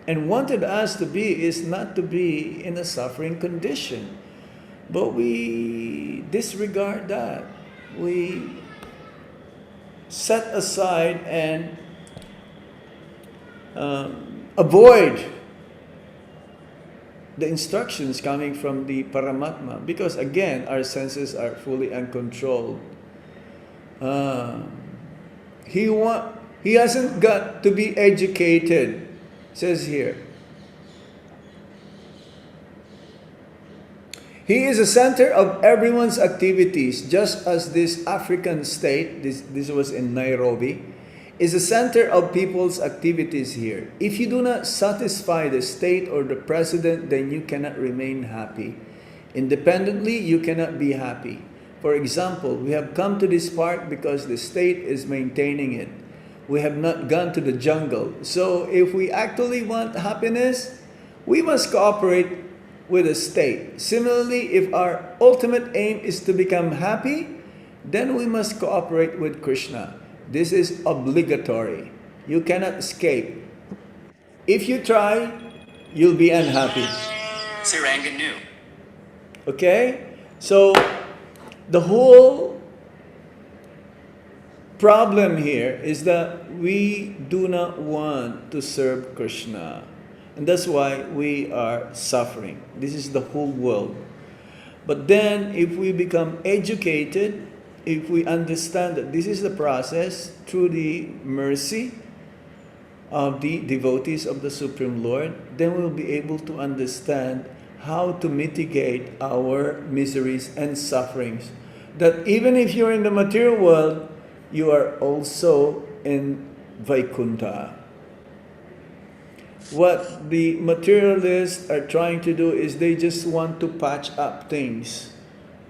and wanted us to be is not to be in a suffering condition. But we disregard that. We set aside and avoid the instructions coming from the Paramatma, because again, our senses are fully uncontrolled. He hasn't got to be educated, says here. He is the center of everyone's activities, just as this African state, this was in Nairobi, is the center of people's activities here. If you do not satisfy the state or the president, then you cannot remain happy. Independently, you cannot be happy. For example, we have come to this park because the state is maintaining it. We have not gone to the jungle. So if we actually want happiness, we must cooperate with the state. Similarly, if our ultimate aim is to become happy, then we must cooperate with Krishna. This is obligatory. You cannot escape. If you try, you'll be unhappy. Saranganu. Okay? So, the whole problem here is that we do not want to serve Krishna. And that's why we are suffering. This is the whole world. But then, if we become educated, if we understand that this is the process through the mercy of the devotees of the Supreme Lord, then we'll be able to understand how to mitigate our miseries and sufferings. That even if you're in the material world, you are also in Vaikuntha. What the materialists are trying to do is they just want to patch up things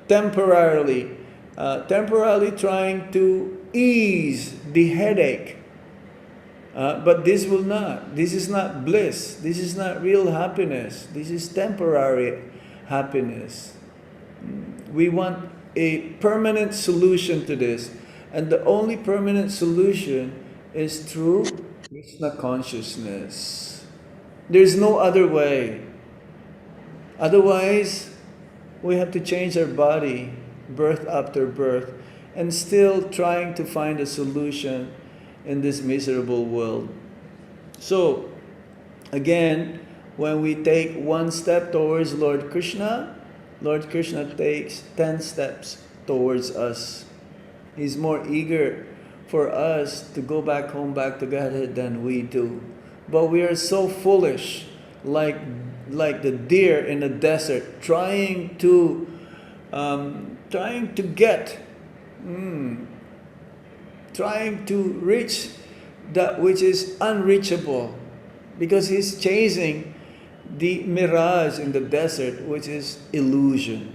temporarily. Temporarily trying to ease the headache. But this will not. This is not bliss. This is not real happiness. This is temporary happiness. We want a permanent solution to this. And the only permanent solution is through Krishna consciousness. There's no other way. Otherwise, we have to change our body birth after birth, and still trying to find a solution in this miserable world. So, again, when we take one step towards Lord Krishna takes 10 steps towards us. He's more eager for us to go back home, back to Godhead than we do. But we are so foolish, like the deer in the desert, trying to get, trying to reach that which is unreachable, because he's chasing the mirage in the desert, which is illusion.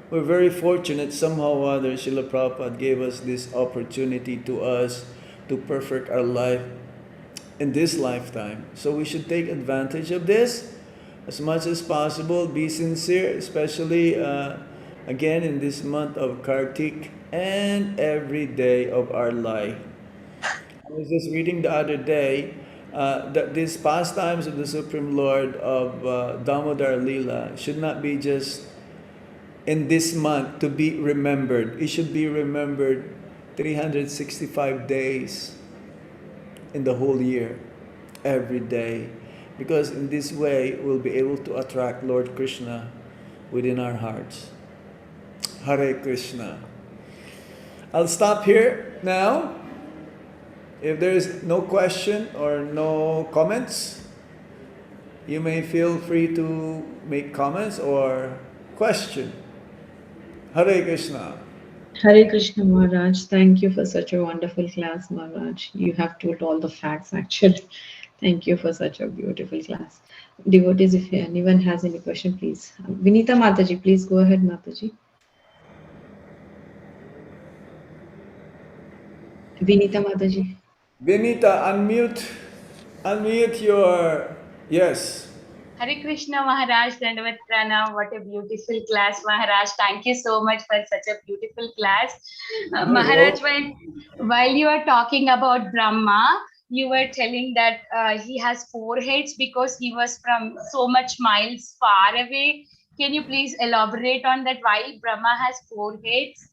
We're very fortunate somehow or other Srila Prabhupada gave us this opportunity to us to perfect our life in this lifetime. So we should take advantage of this as much as possible. Be sincere, especially again in this month of Kartik and every day of our life. I was just reading the other day that these pastimes of the Supreme Lord of Damodar Leela should not be just in this month to be remembered. It should be remembered 365 days in the whole year, every day. Because in this way, we'll be able to attract Lord Krishna within our hearts. Hare Krishna. I'll stop here now. If there is no question or no comments, you may feel free to make comments or question. Hare Krishna. Hare Krishna Maharaj, thank you for such a wonderful class, Maharaj. You have told all the facts actually. Thank you for such a beautiful class. Devotees, if anyone has any question, please. Vinita Mataji, please go ahead, Mataji. Vinita Mataji. Vinita, unmute your, yes. Hare Krishna Maharaj, Dandavat Pranam. What a beautiful class, Maharaj. Thank you so much for such a beautiful class. Maharaj, while you are talking about Brahma, you were telling that he has 4 heads because he was from so much miles far away. Can you please elaborate on that? Why Brahma has 4 heads?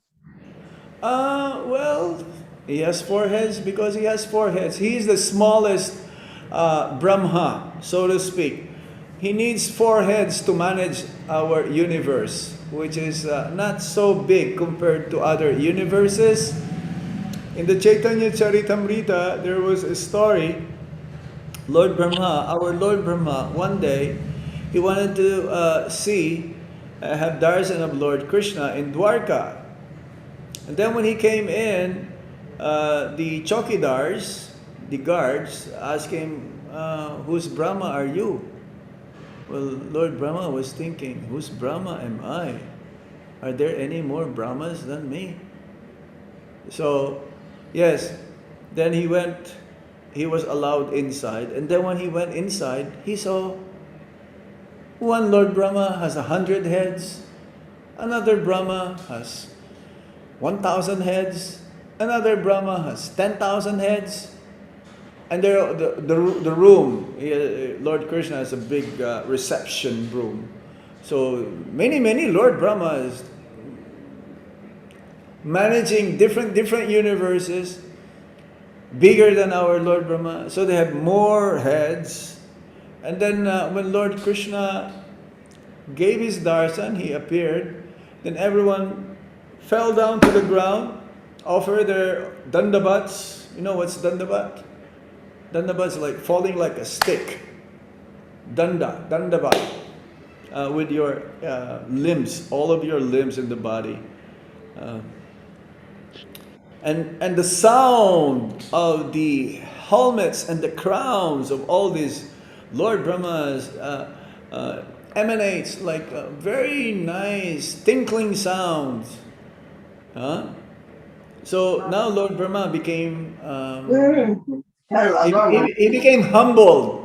Well, he has 4 heads because he has 4 heads. He is the smallest Brahma, so to speak. He needs 4 heads to manage our universe, which is not so big compared to other universes. In the Chaitanya Charitamrita, there was a story. Lord Brahma, our Lord Brahma, one day, he wanted to have darshan of Lord Krishna in Dwarka. And then when he came in, the chokidars, the guards, asked him, whose Brahma are you? Well, Lord Brahma was thinking, whose Brahma am I? Are there any more Brahmas than me? So, yes, then he was allowed inside. And then when he went inside, he saw one Lord Brahma has 100 heads, another Brahma has 1,000 heads, another Brahma has 10,000 heads. And there, the room, Lord Krishna has a big reception room. So many Lord Brahmas managing different universes, bigger than our Lord Brahma. So they have more heads. And then when Lord Krishna gave his darshan, he appeared, then everyone fell down to the ground, offered their dandabats. You know what's dandabat? Dandabat is like falling like a stick. Dandabat. With your limbs, all of your limbs in the body. And the sound of the helmets and the crowns of all these Lord Brahmas emanates like a very nice tinkling sound. So now Lord Brahma became he became humbled.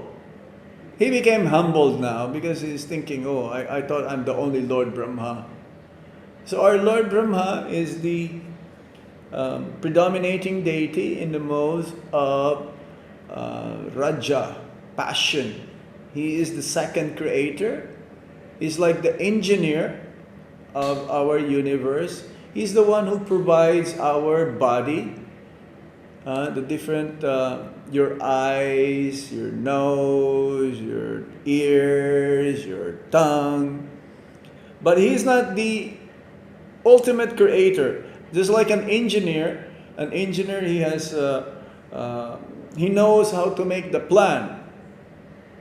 He became humbled now because he's thinking, oh, I thought I'm the only Lord Brahma. So our Lord Brahma is the predominating deity in the modes of Raja, passion. He is the second creator. He's like the engineer of our universe. He's the one who provides our body, the different, your eyes, your nose, your ears, your tongue. But he's not the ultimate creator. Just like an engineer an engineer, he knows how to make the plan.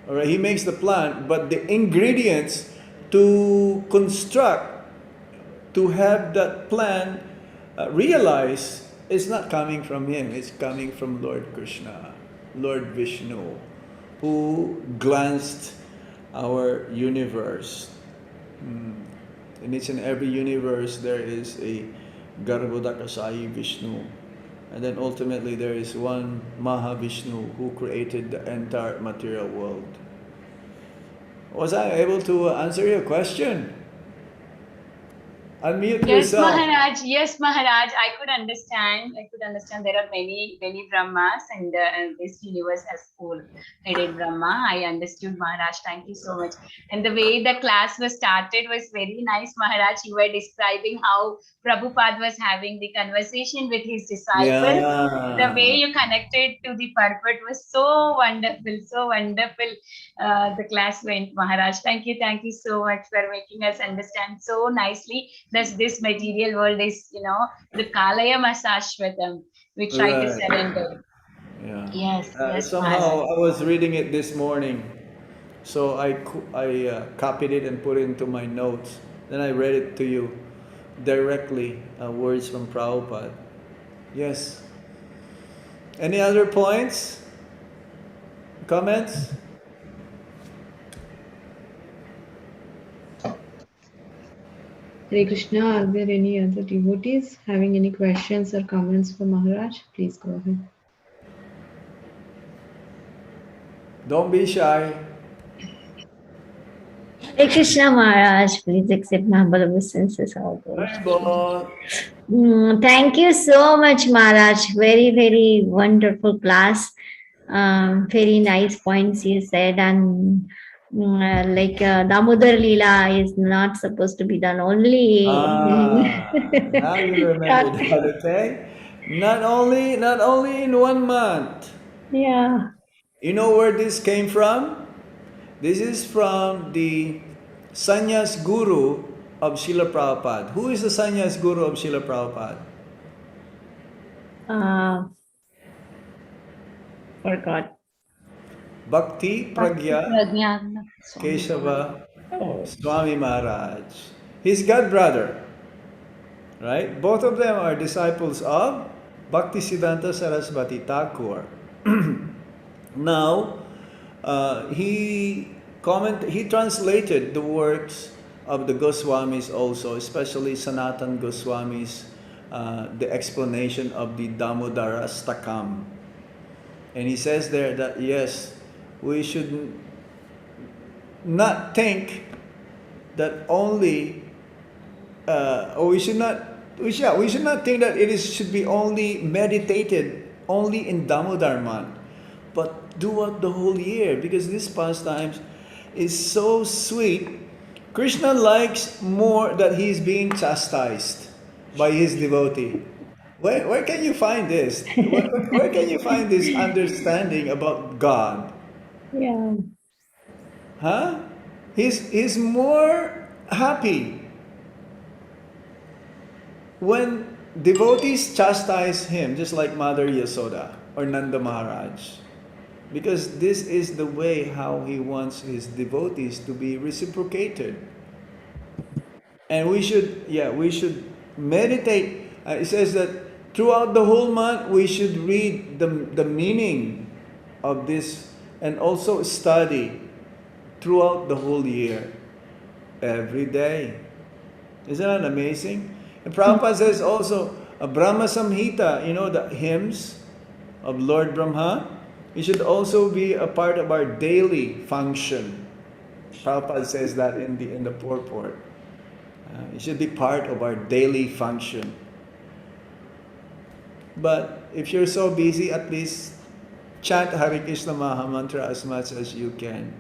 All right, he makes the plan, but the ingredients to construct, to have that plan realized, is not coming from him. It's coming from Lord Krishna, Lord Vishnu, who glanced our universe. In each and every universe, there is a Garbhodakasayi Vishnu. And then ultimately there is one Mahavishnu who created the entire material world. Was I able to answer your question? Unmute Yes, yourself. Maharaj. Yes, Maharaj. I could understand. There are many Brahmas, and this universe has four-headed Brahma. I understood, Maharaj. Thank you so much. And the way the class was started was very nice, Maharaj. You were describing how Prabhupada was having the conversation with his disciples. The way you connected to the purport was so wonderful, so wonderful. The class went, Maharaj. Thank you so much for making us understand so nicely. Thus, this material world is, the Kalayam Asashvatam. We try to surrender. Yeah. Yes, yes, Somehow Maharaj. I was reading it this morning, so I copied it and put it into my notes. Then I read it to you directly, words from Prabhupada. Yes. Any other points? Comments? Hare Krishna, are there any other devotees having any questions or comments for Maharaj? Please go ahead. Don't be shy. Hare Krishna Maharaj, please accept my humble obeisances. Thank you so much, Maharaj. Very, very wonderful class. Very nice points you said. And Damodar Leela is not supposed to be done only. Now you remember that, okay? Not only in 1 month. Yeah. You know where this came from? This is from the Sannyas Guru of Srila Prabhupada. Who is the Sannyas Guru of Srila Prabhupada? Forgot. Bhakti Pragya Keshava Swami Maharaj. His god brother. Right? Both of them are disciples of Bhakti Siddhanta Saraswati Thakur. Now, he translated the works of the Goswamis also, especially Sanatan Goswami's, the explanation of the Damodara Stakam. And he says there that yes, we should not think that only, we should not think that should be only meditated only in Damodar month, but throughout the whole year, because this pastimes is so sweet. Krishna likes more that he is being chastised by his devotee. Where can you find this? Where can you find this understanding about God? Yeah. Huh? He's more happy when devotees chastise him, just like Mother Yasoda or Nanda Maharaj. Because this is the way how he wants his devotees to be reciprocated. And we should meditate. It says that throughout the whole month we should read the meaning of this and also study throughout the whole year, every day. Isn't that amazing? And Prabhupada says also, a Brahma Samhita, the hymns of Lord Brahma, it should also be a part of our daily function. Prabhupada says that in the purport. It should be part of our daily function. But if you're so busy, at least chant Hare Krishna Maha Mantra as much as you can.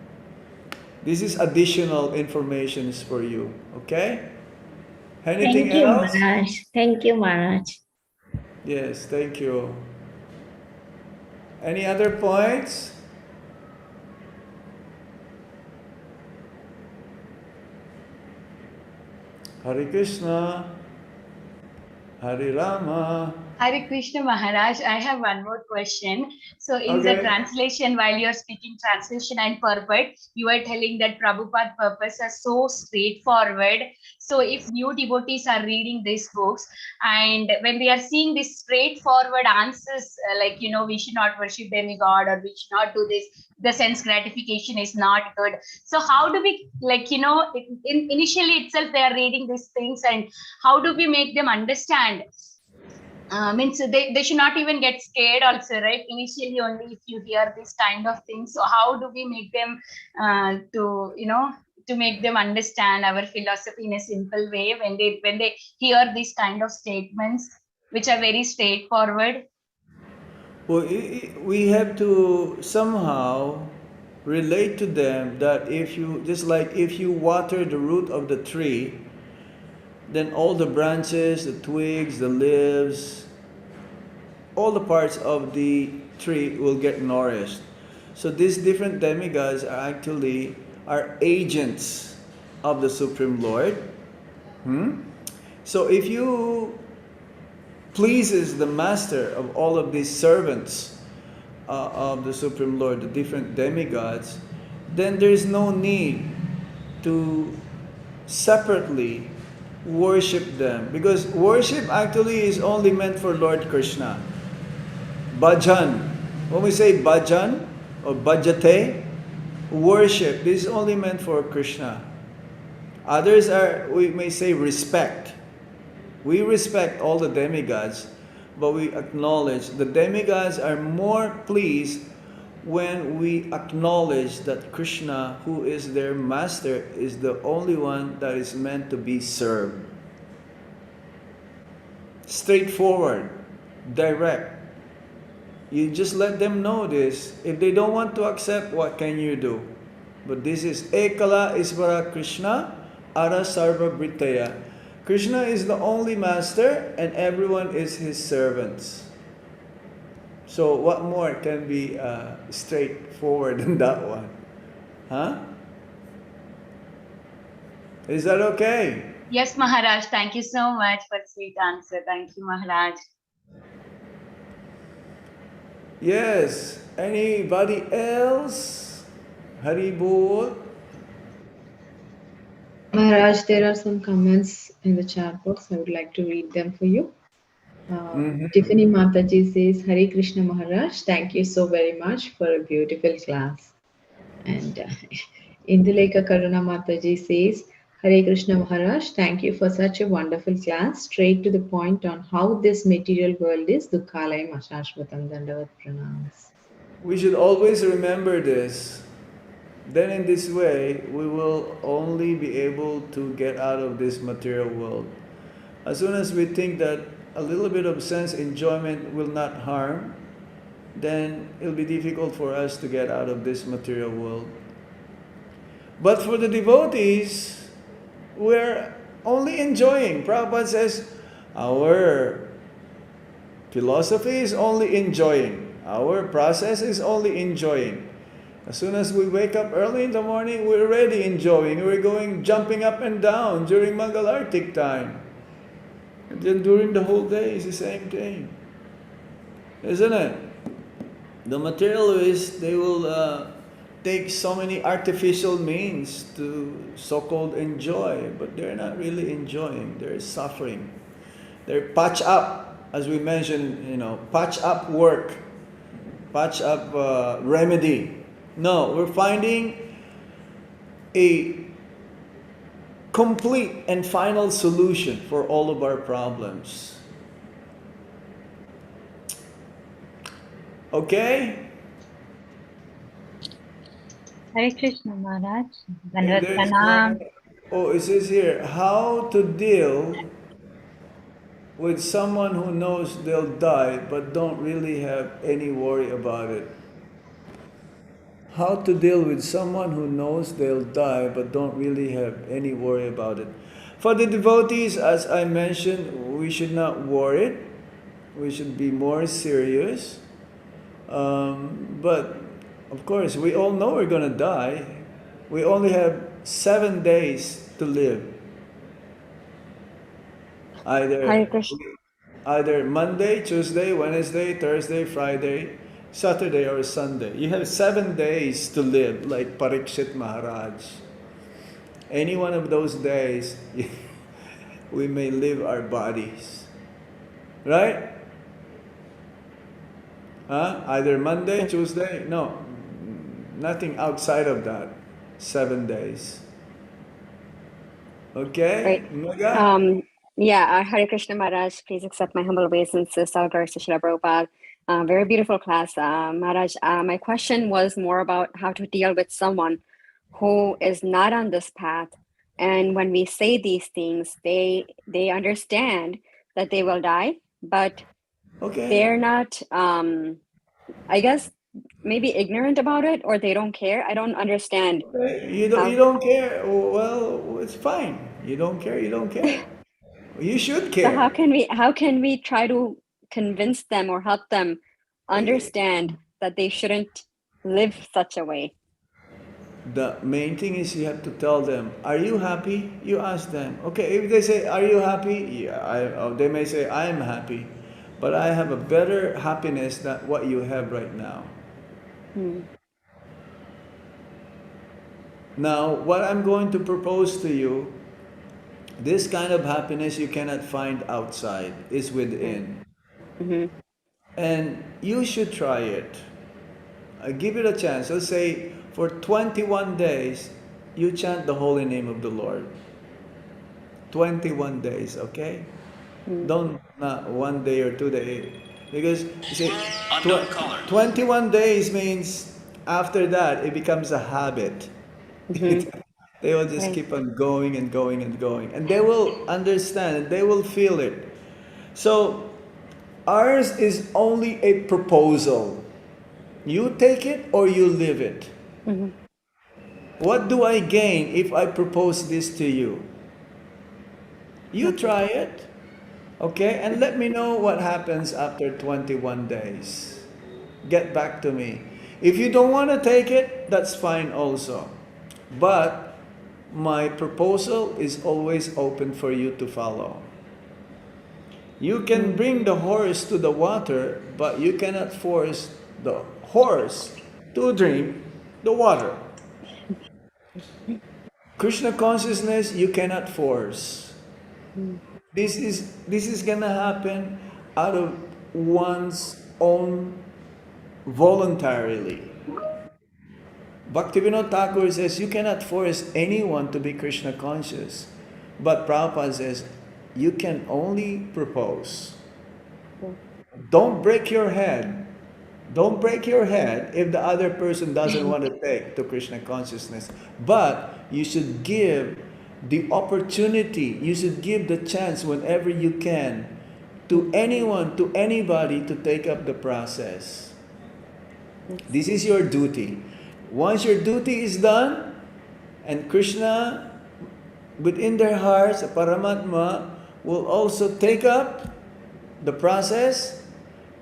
This is additional information for you. Okay? Anything else? Maharaj. Thank you, Maharaj. Yes, thank you. Any other points? Hare Krishna, Hare Rama, Hare Krishna Maharaj, I have one more question. So in the translation, while you're speaking translation and purport, you are telling that Prabhupada's purpose are so straightforward. So if new devotees are reading these books and when they are seeing these straightforward answers, like, we should not worship demigod or we should not do this, the sense gratification is not good. So how do we, initially itself they are reading these things, and how do we make them understand? Means they should not even get scared also, right? Initially only if you hear this kind of things. So how do we make them to make them understand our philosophy in a simple way when they hear these kind of statements which are very straightforward? Well, we have to somehow relate to them that if you water the root of the tree, then all the branches, the twigs, the leaves, all the parts of the tree will get nourished. So these different demigods are agents of the Supreme Lord. So if you pleases the master of all of these servants of the Supreme Lord, the different demigods, then there is no need to separately worship them, because worship actually is only meant for Lord Krishna. Bhajan, when we say bhajan or bhajate, worship, this is only meant for Krishna. Others are, we may say, respect. We respect all the demigods, but we acknowledge the demigods are more pleased when we acknowledge that Krishna, who is their master, is the only one that is meant to be served. Straightforward, direct. You just let them know this. If they don't want to accept, what can you do? But this is Ekala Isvara Krishna Ara Sarva Britaya. Krishna is the only master and everyone is his servants. So what more can be straightforward than that one? Huh? Is that okay? Yes, Maharaj. Thank you so much for sweet answer. Thank you, Maharaj. Yes. Anybody else? Hari Bol. Maharaj, there are some comments in the chat box. I would like to read them for you. Tiffany Mataji says, Hare Krishna Maharaj, thank you so very much for a beautiful class. And Induleka Karuna Mataji says, Hare Krishna Maharaj, thank you for such a wonderful class, straight to the point on how this material world is Dukkhalayam Ashashvatam Dandavat Pranams. We should always remember this. Then in this way, we will only be able to get out of this material world. As soon as we think that a little bit of sense enjoyment will not harm, then it'll be difficult for us to get out of this material world. But for the devotees, we're only enjoying. Prabhupada says, our philosophy is only enjoying. Our process is only enjoying. As soon as we wake up early in the morning, we're already enjoying. We're jumping up and down during Mangalartik time. And then during the whole day, it's the same thing. Isn't it? The materialists, they will take so many artificial means to so-called enjoy, but they're not really enjoying. They're suffering. They're patch up, as we mentioned, patch up work, patch up remedy. No, we're finding a complete and final solution for all of our problems. Okay? Hare Krishna Maharaj. Oh, it says here, how to deal with someone who knows they'll die but don't really have any worry about it. How to deal with someone who knows they'll die but don't really have any worry about it. For the devotees, as I mentioned, we should not worry. We should be more serious. But of course, we all know we're going to die. We only have 7 days to live. Either Either Monday, Tuesday, Wednesday, Thursday, Friday, Saturday, or Sunday. You have 7 days to live, like Parikshit Maharaj. Any one of those days, we may live our bodies. Right? Either Monday, Tuesday, no, nothing outside of that. 7 days. Okay? Right. Yeah, Hare Krishna Maharaj, please accept my humble obeisances. All glories to Srila Prabhupada. Very beautiful class, Maharaj. My question was more about how to deal with someone who is not on this path. And when we say these things, they understand that they will die, but they're not, I guess, maybe ignorant about it, or they don't care. I don't understand. Okay. You don't care. Well, it's fine. You don't care. You don't care. You should care. So how can we try to convince them or help them understand that they shouldn't live such a way? The main thing is you have to tell them, are you happy? You ask them. Okay, if they say, are you happy? Yeah, they may say, I am happy. But I have a better happiness than what you have right now. Now, what I'm going to propose to you, this kind of happiness you cannot find outside, is within. And you should try it. Give it a chance. Let's say for 21 days, you chant the holy name of the Lord. 21 days, okay? Don't, not 1 day or 2 days. Because, you see, 21 days means after that, it becomes a habit. They will just keep on going and going and going. And they will understand, and they will feel it. So, ours is only a proposal. You take it or you live it. What do I gain if I propose this to you? You try it, okay? And let me know what happens after 21 days. Get back to me. If you don't want to take it, that's fine also. But my proposal is always open for you to follow. You can bring the horse to the water, but you cannot force the horse to drink the water. Krishna consciousness you cannot force. This is gonna happen out of one's own voluntarily. Bhaktivinoda Thakur says you cannot force anyone to be Krishna conscious. But Prabhupada says you can only propose. Don't break your head. Don't break your head if the other person doesn't want to take to Krishna consciousness. But you should give the opportunity, you should give the chance whenever you can to anyone, to anybody to take up the process. This is your duty. Once your duty is done, and Krishna within their hearts, Paramatma, will also take up the process,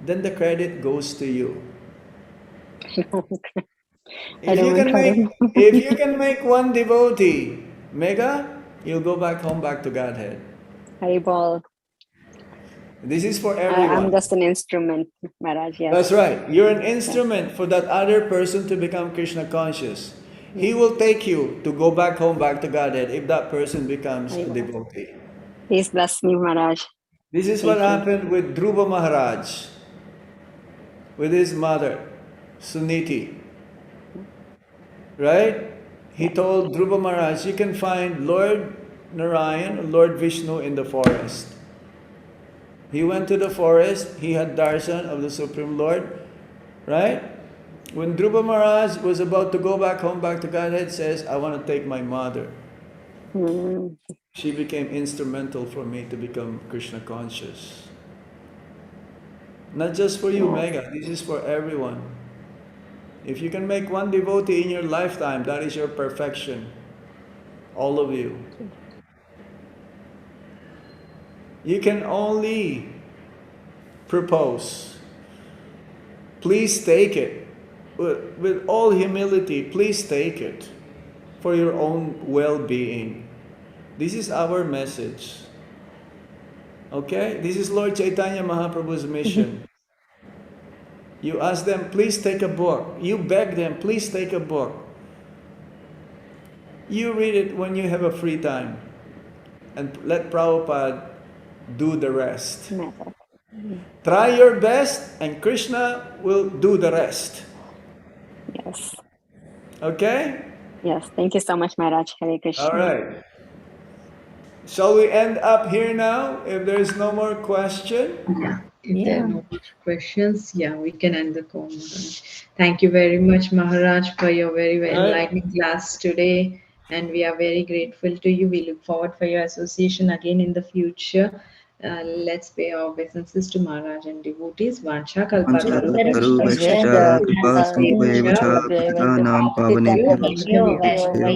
then the credit goes to you. If you can make one devotee mega, you'll go back home, back to Godhead. Haribol. This is for everyone. I'm just an instrument, Maharaj. Yes. That's right. You're an instrument for that other person to become Krishna conscious. He will take you to go back home, back to Godhead if that person becomes a devotee. Please bless me, Maharaj. This is what happened with Dhruva Maharaj, with his mother, Suniti. Right? He told Dhruva Maharaj, you can find Lord Narayan, Lord Vishnu in the forest. He went to the forest, he had darshan of the Supreme Lord, right? When Dhruva Maharaj was about to go back home, back to Godhead, says, I want to take my mother. She became instrumental for me to become Krishna conscious. Not just for you, Mega, this is for everyone. If you can make one devotee in your lifetime, that is your perfection. All of you. You can only propose. Please take it. With all humility, please take it for your own well-being. This is our message. Okay? This is Lord Chaitanya Mahaprabhu's mission. You ask them, please take a book. You beg them, please take a book. You read it when you have a free time. And let Prabhupada do the rest. Try your best and Krishna will do the rest. Yes. Okay? Yes. Thank you so much, Maharaj. Hare Krishna. All right. Shall we end up here now? If there is no more question? Yeah. If there are no more questions, yeah, we can end the call, Maharaj. Thank you very much, Maharaj, for your very, very enlightening class today. And we are very grateful to you. We look forward for your association again in the future. Let's pay our obeisances to Maharaj and devotees. Vansha kalpataru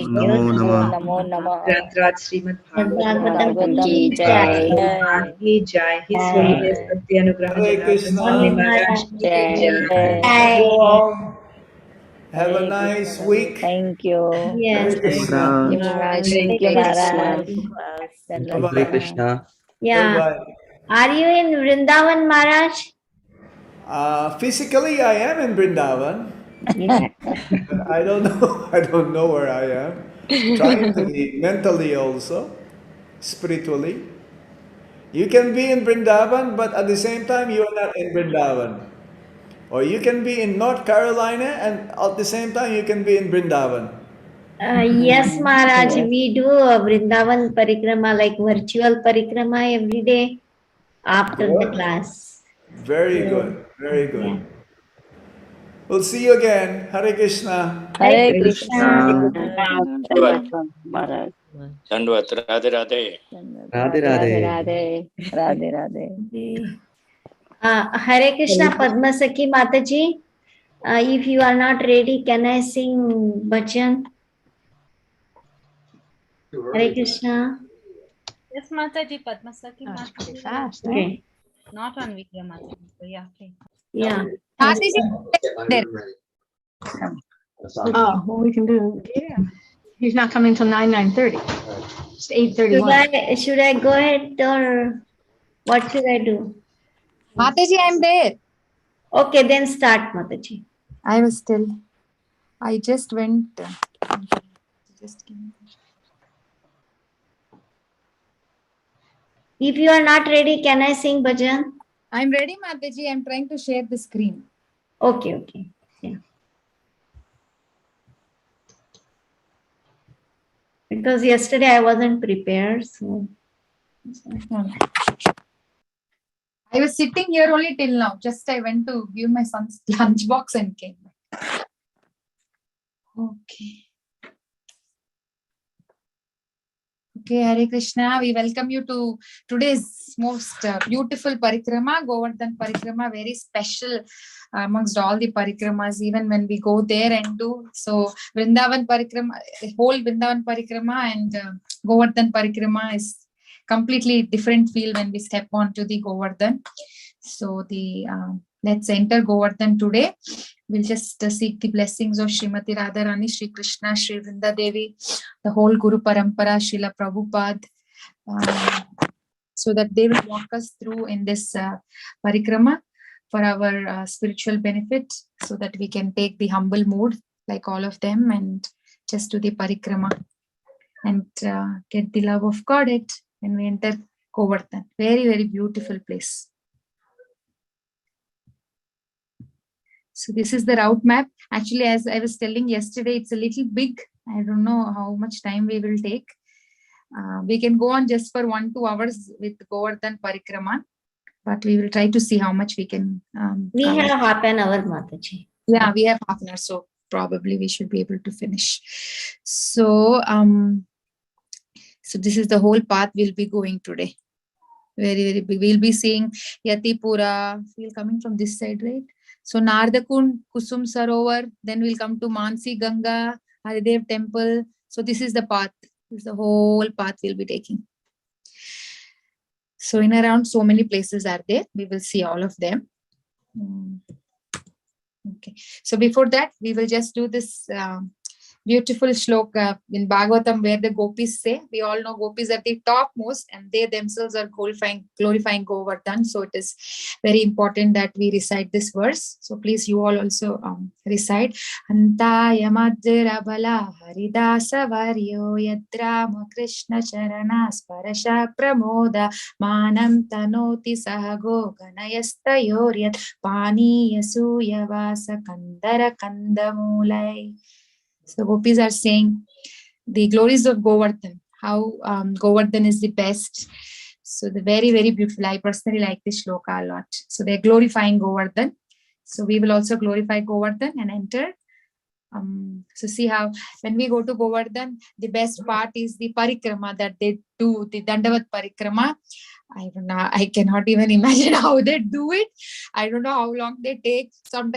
Namo Namah. Grantraj Srimad Bhagavatam Bhagavatam Ki Jai. Ki Jai. His Holiness Bhakti Anugraha Hare Janardan Krishna. Swami Maharaj Ki Jai. Thank you all. Have a nice week. Thank you. Yes. Hare Krishna. Thank you, Maharaj. Hare Krishna. Yeah. Goodbye. Are you in Vrindavan, Maharaj? Physically, I am in Vrindavan. Yeah. I don't know. I don't know where I am. Trying to be mentally also, spiritually. You can be in Vrindavan, but at the same time, you are not in Vrindavan. Or you can be in North Carolina, and at the same time, you can be in Vrindavan. Yes, Maharaj. We do a Vrindavan parikrama, like virtual parikrama every day after the class. Very good. Very good. Yeah. We'll see you again. Hare Krishna. Hare Krishna. Maharaj. Dandvat, Radhe Radhe. Radhe Radhe. Radhe Radhe. Hare Krishna, Padma Sakhi Mataji. If you are not ready, can I sing bhajan? Hare Krishna. Yes, Mataji, Padma Sakhi Mataji. Fast, Okay. Not on video, Mataji. So yeah, okay. Yeah. Oh, well, we can do. Yeah. He's not coming till 9:30. It's 8:31. Should I go ahead or what should I do? Mataji, I'm there. Okay, then start, Mataji. I was still. I just went. Just give me. If you are not ready, can I sing bhajan? I'm ready, Mataji. I'm trying to share the screen. Okay, okay. Yeah. Because yesterday I wasn't prepared, so. I was sitting here only till now. Just I went to give my son's lunchbox and came back. Okay. Okay, Hare Krishna. We welcome you to today's most beautiful parikrama, Govardhan parikrama, very special amongst all the parikramas, even when we go there and do. So Vrindavan parikrama, whole Vrindavan parikrama and Govardhan parikrama is completely different feel when we step onto the Govardhan. So the let's enter Govardhan today. We'll just seek the blessings of Srimati Radharani, Sri Krishna, Sri Vrinda Devi, the whole Guru Parampara, Srila Prabhupada, so that they will walk us through in this parikrama for our spiritual benefit, so that we can take the humble mood like all of them and just do the parikrama and get the love of God when we enter Govardhan. Very, very beautiful place. So this is the route map. Actually, as I was telling yesterday, it's a little big. I don't know how much time we will take. We can go on just for 1-2 hours with Govardhan Parikrama, but we will try to see how much we can. We have half an hour, Mataji. Yeah, we have half an hour, so probably we should be able to finish. So, so this is the whole path we'll be going today. Very, very big. We'll be seeing Yatipura. We'll coming from this side, right? So Nardakund, Kusum Sarovar, then we'll come to Mansi Ganga, Haridev Temple. So this is the path. This is the whole path we'll be taking. So in around so many places are there. We will see all of them. Okay. So before that, we will just do this beautiful shloka in Bhagavatam where the gopis say, we all know gopis are the topmost and they themselves are glorifying Govardhan. So it is very important that we recite this verse. So please you all also recite. Antaya madhira bala haridasa varyo yadrama krishna charana sparasha pramoda manam tanoti sahago ganayastayoryat pani yasuya vasa kandara kandamulai. So gopis are saying the glories of Govardhan, how Govardhan is the best. So the very, very beautiful. I personally like this shloka a lot. So they're glorifying Govardhan. So we will also glorify Govardhan and enter. So see how when we go to Govardhan, the best part is the parikrama that they do, the Dandavat parikrama. I don't know. I cannot even imagine how they do it. I don't know how long they take.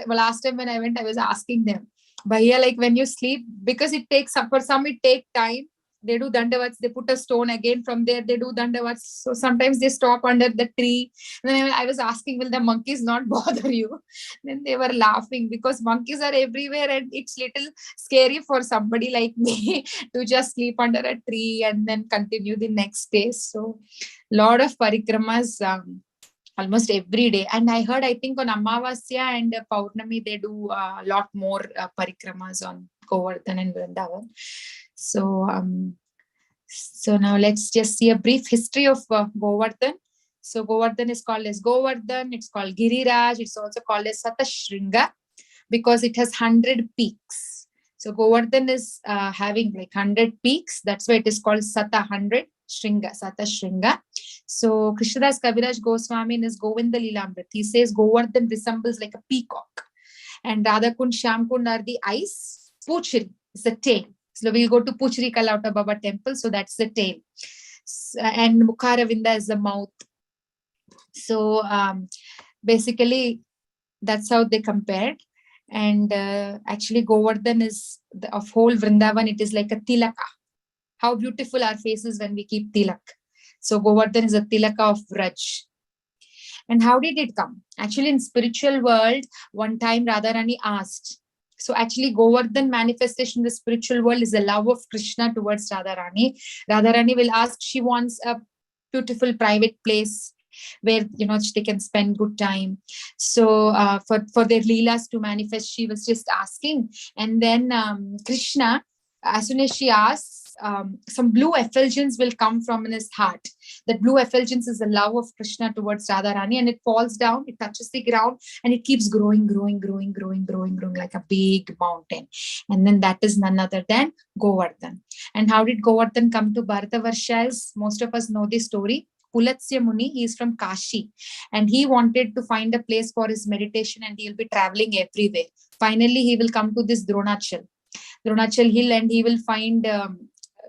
Last time when I went, I was asking them. But here, like when you sleep, because it takes, for some it takes time. They do dandavats, they put a stone again, from there they do dandavats. So sometimes they stop under the tree. And then I was asking, will the monkeys not bother you? Then they were laughing because monkeys are everywhere and it's little scary for somebody like me to just sleep under a tree and then continue the next day. So lot of parikramas almost every day. And I heard, I think on Amavasya and Paurnami, they do a lot more parikramas on Govardhan and Vrindavan. So, so now let's just see a brief history of Govardhan. So Govardhan is called as Govardhan. It's called Giriraj. It's also called as Satashringa because it has 100 peaks. So Govardhan is having like 100 peaks. That's why it is called Sata 100. Shringa, Sata Shringa. So Krishnadas Kaviraj Goswami in his Govinda Lilamrit, he says Govardhan resembles like a peacock. And Radhakund, Shyamkund are the eyes. Puchri is the tail. So we'll go to Puchri Kalauta Baba temple. So that's the tail. And Mukharavinda is the mouth. So basically that's how they compared. And actually Govardhan is of whole Vrindavan. It is like a tilaka. How beautiful our faces when we keep tilak. So Govardhan is a tilaka of Vraj. And how did it come? Actually, in spiritual world, one time Radharani asked. So actually, Govardhan manifestation in the spiritual world is the love of Krishna towards Radharani. Radharani will ask, she wants a beautiful private place where they can spend good time. So for their leelas to manifest, she was just asking. And then Krishna, as soon as she asks, some blue effulgence will come from in his heart. That blue effulgence is the love of Krishna towards Radharani, and it falls down, it touches the ground, and it keeps growing like a big mountain. And then that is none other than Govardhan. And how did Govardhan come to Bharatavarsha? As most of us know the story. Pulatsya Muni, he is from Kashi, and he wanted to find a place for his meditation, and he'll be traveling everywhere. Finally, he will come to this Dronachal hill, and he will find,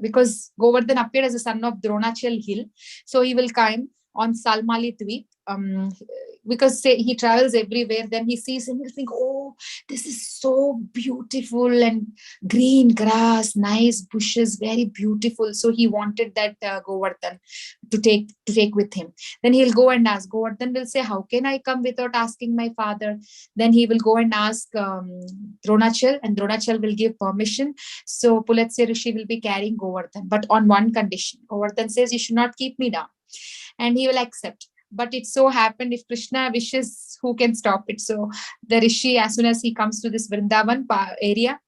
because Govardhan appeared as a son of Dronachal hill, so he will come on Salmali Dweep, because he travels everywhere. Then he sees him, he'll think, oh, this is so beautiful, and green grass, nice bushes, very beautiful. So he wanted that Govardhan to take with him. Then he'll go and ask. Govardhan will say, how can I come without asking my father? Then he will go and ask Dronachal, and Dronachal will give permission. So Pulatsya Rishi will be carrying Govardhan, but on one condition. Govardhan says, you should not keep me down. And he will accept. But it so happened, if Krishna wishes, who can stop it? So the Rishi, as soon as he comes to this Vrindavan area,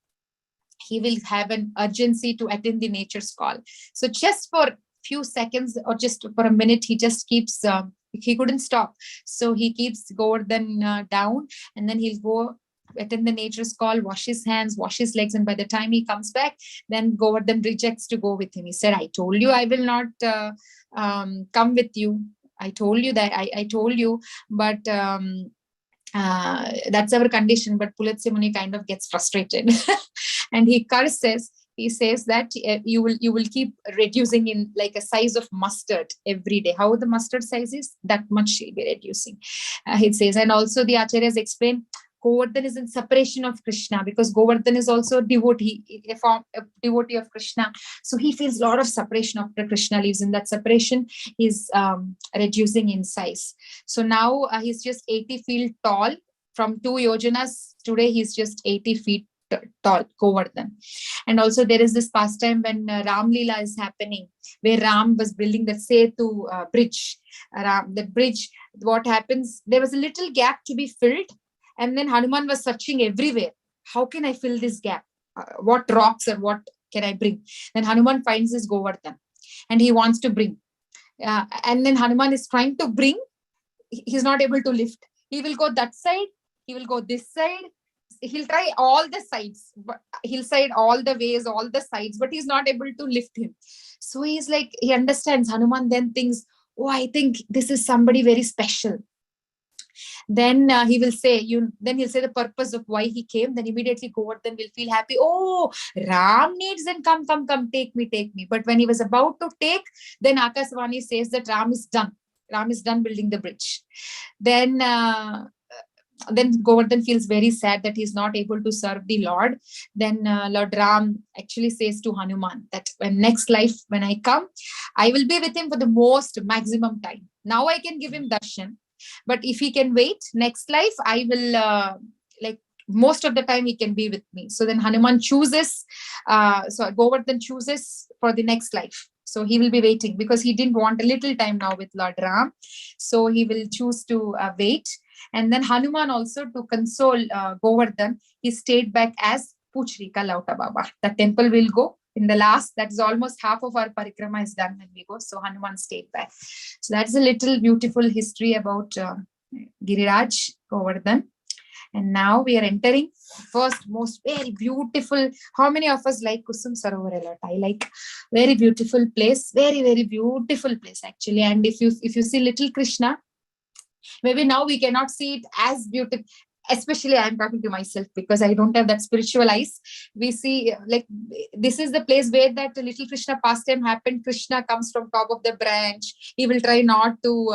he will have an urgency to attend the nature's call. So just for few seconds or just for a minute, he just keeps, he couldn't stop. So he keeps Govardhan down, and then he'll go attend the nature's call, wash his hands, wash his legs. And by the time he comes back, then Govardhan rejects to go with him. He said, I told you I will not come with you. I told you that, I told you, but that's our condition. But Pulatsya Muni kind of gets frustrated and he curses. He says that you will keep reducing in like a size of mustard every day. How the mustard size is, that much she'll be reducing. He says, and also the Acharyas explain, Govardhan is in separation of Krishna, because Govardhan is also a devotee of Krishna. So he feels a lot of separation after Krishna lives in that separation. He's reducing in size. So now he's just 80 feet tall. From 2 yojanas, today he's just 80 feet tall, Govardhan. And also there is this pastime when Ram Leela is happening, where Ram was building the Setu bridge. The bridge, what happens, there was a little gap to be filled, and then Hanuman was searching everywhere. How can I fill this gap? What rocks or what can I bring? Then Hanuman finds his Govardhan and he wants to bring. And then Hanuman is trying to bring, he's not able to lift. He will go that side, he will go this side, he'll try all the sides, but he'll side all the ways, all the sides, but he's not able to lift him. So he's like, he understands. Hanuman then thinks, oh, I think this is somebody very special. Then he will say, then he'll say the purpose of why he came. Then immediately Govardhan will feel happy. Oh, Ram needs, and come, take me. But when he was about to take, then Akasavani says that Ram is done. Ram is done building the bridge. Then Govardhan feels very sad that he's not able to serve the Lord. Then Lord Ram actually says to Hanuman that when next life, when I come, I will be with him for the most maximum time. Now I can give him darshan. But if he can wait, next life, I will, most of the time he can be with me. So then Hanuman chooses, so Govardhan chooses for the next life. So he will be waiting because he didn't want a little time now with Lord Ram. So he will choose to wait. And then Hanuman also, to console Govardhan, he stayed back as Puchrika Lauta Baba. The temple will go. In the last, that is almost half of our parikrama is done when we go. So Hanuman stayed back. So that's a little beautiful history about Giriraj Govardhan. And now we are entering first most very beautiful. How many of us like Kusum Sarovar a lot? I like very beautiful place, very, very beautiful place actually. And if you see little Krishna, maybe now we cannot see it as beautiful. Especially I'm talking to myself because I don't have that spiritual eyes. We see this is the place where that little Krishna pastime happened. Krishna comes from top of the branch. He will try not to,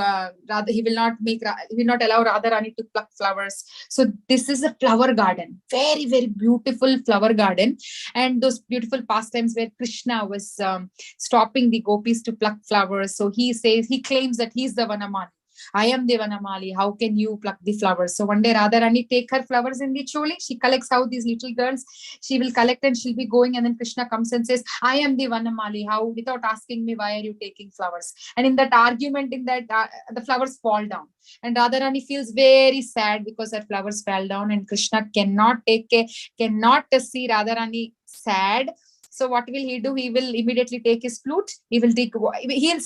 he will not allow Radharani to pluck flowers. So this is a flower garden, very, very beautiful flower garden. And those beautiful pastimes where Krishna was stopping the gopis to pluck flowers. So he claims that he's the Vanamali. I am the Vanamali. How can you pluck the flowers? So one day Radharani take her flowers in the choli. She collects how these little girls, she will collect and she'll be going. And then Krishna comes and says, I am the Vanamali. How? Without asking me, why are you taking flowers? And in that argument, the flowers fall down. And Radharani feels very sad because her flowers fell down. And Krishna cannot see Radharani sad. So what will he do? He will immediately take his flute. He'll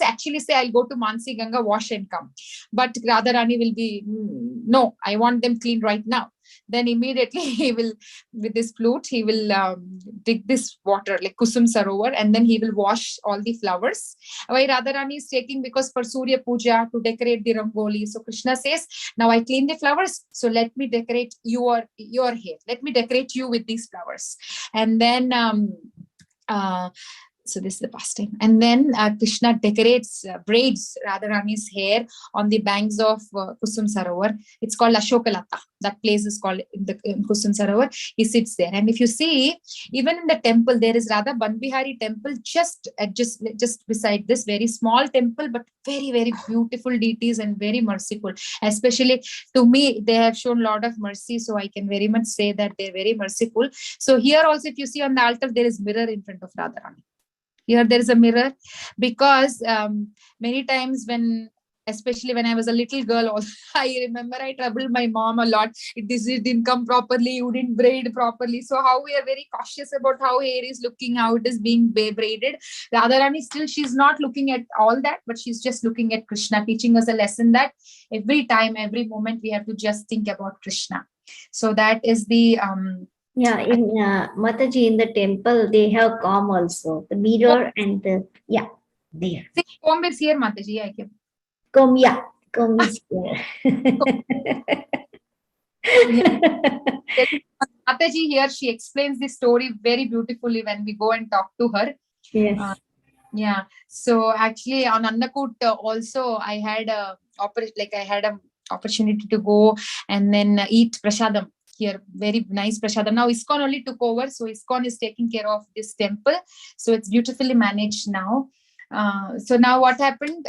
actually say, I'll go to Mansi Ganga, wash and come. But Radharani will be, no, I want them clean right now. Then immediately he will, with this flute, he will dig this water like Kusum Sarovar, and then he will wash all the flowers. Why Radharani is taking? Because for Surya Puja, to decorate the Rangoli. So Krishna says, now I clean the flowers, so let me decorate your hair. Let me decorate you with these flowers. And then so this is the pastime. And then Krishna decorates, braids Radharani's hair on the banks of Kusum Sarovar. It's called Ashokalata. That place is called in Kusum Sarovar. He sits there. And if you see, even in the temple, there is Radha Banbihari temple just beside this very small temple, but very, very beautiful deities and very merciful. Especially to me, they have shown a lot of mercy. So I can very much say that they're very merciful. So here also, if you see on the altar, there is mirror in front of Radharani. Here there is a mirror because many times especially when I was a little girl, also, I remember I troubled my mom a lot. This didn't come properly, you didn't braid properly. So how we are very cautious about how hair is looking, how it is being braided. Radharani still, she's not looking at all that, but she's just looking at Krishna, teaching us a lesson that every time, every moment, we have to just think about Krishna. So that is the... Yeah, in Mataji, in the temple, they have comb also. The mirror and the, there. See, comb is here, Mataji. I can. Comb is here. Mataji here, she explains the story very beautifully when we go and talk to her. Yes. Yeah. So actually on Annakut also, I had a opportunity to go and then eat prasadam. Here, very nice prasadam. Now ISKCON only took over, so ISKCON is taking care of this temple. So it's beautifully managed now. So now what happened?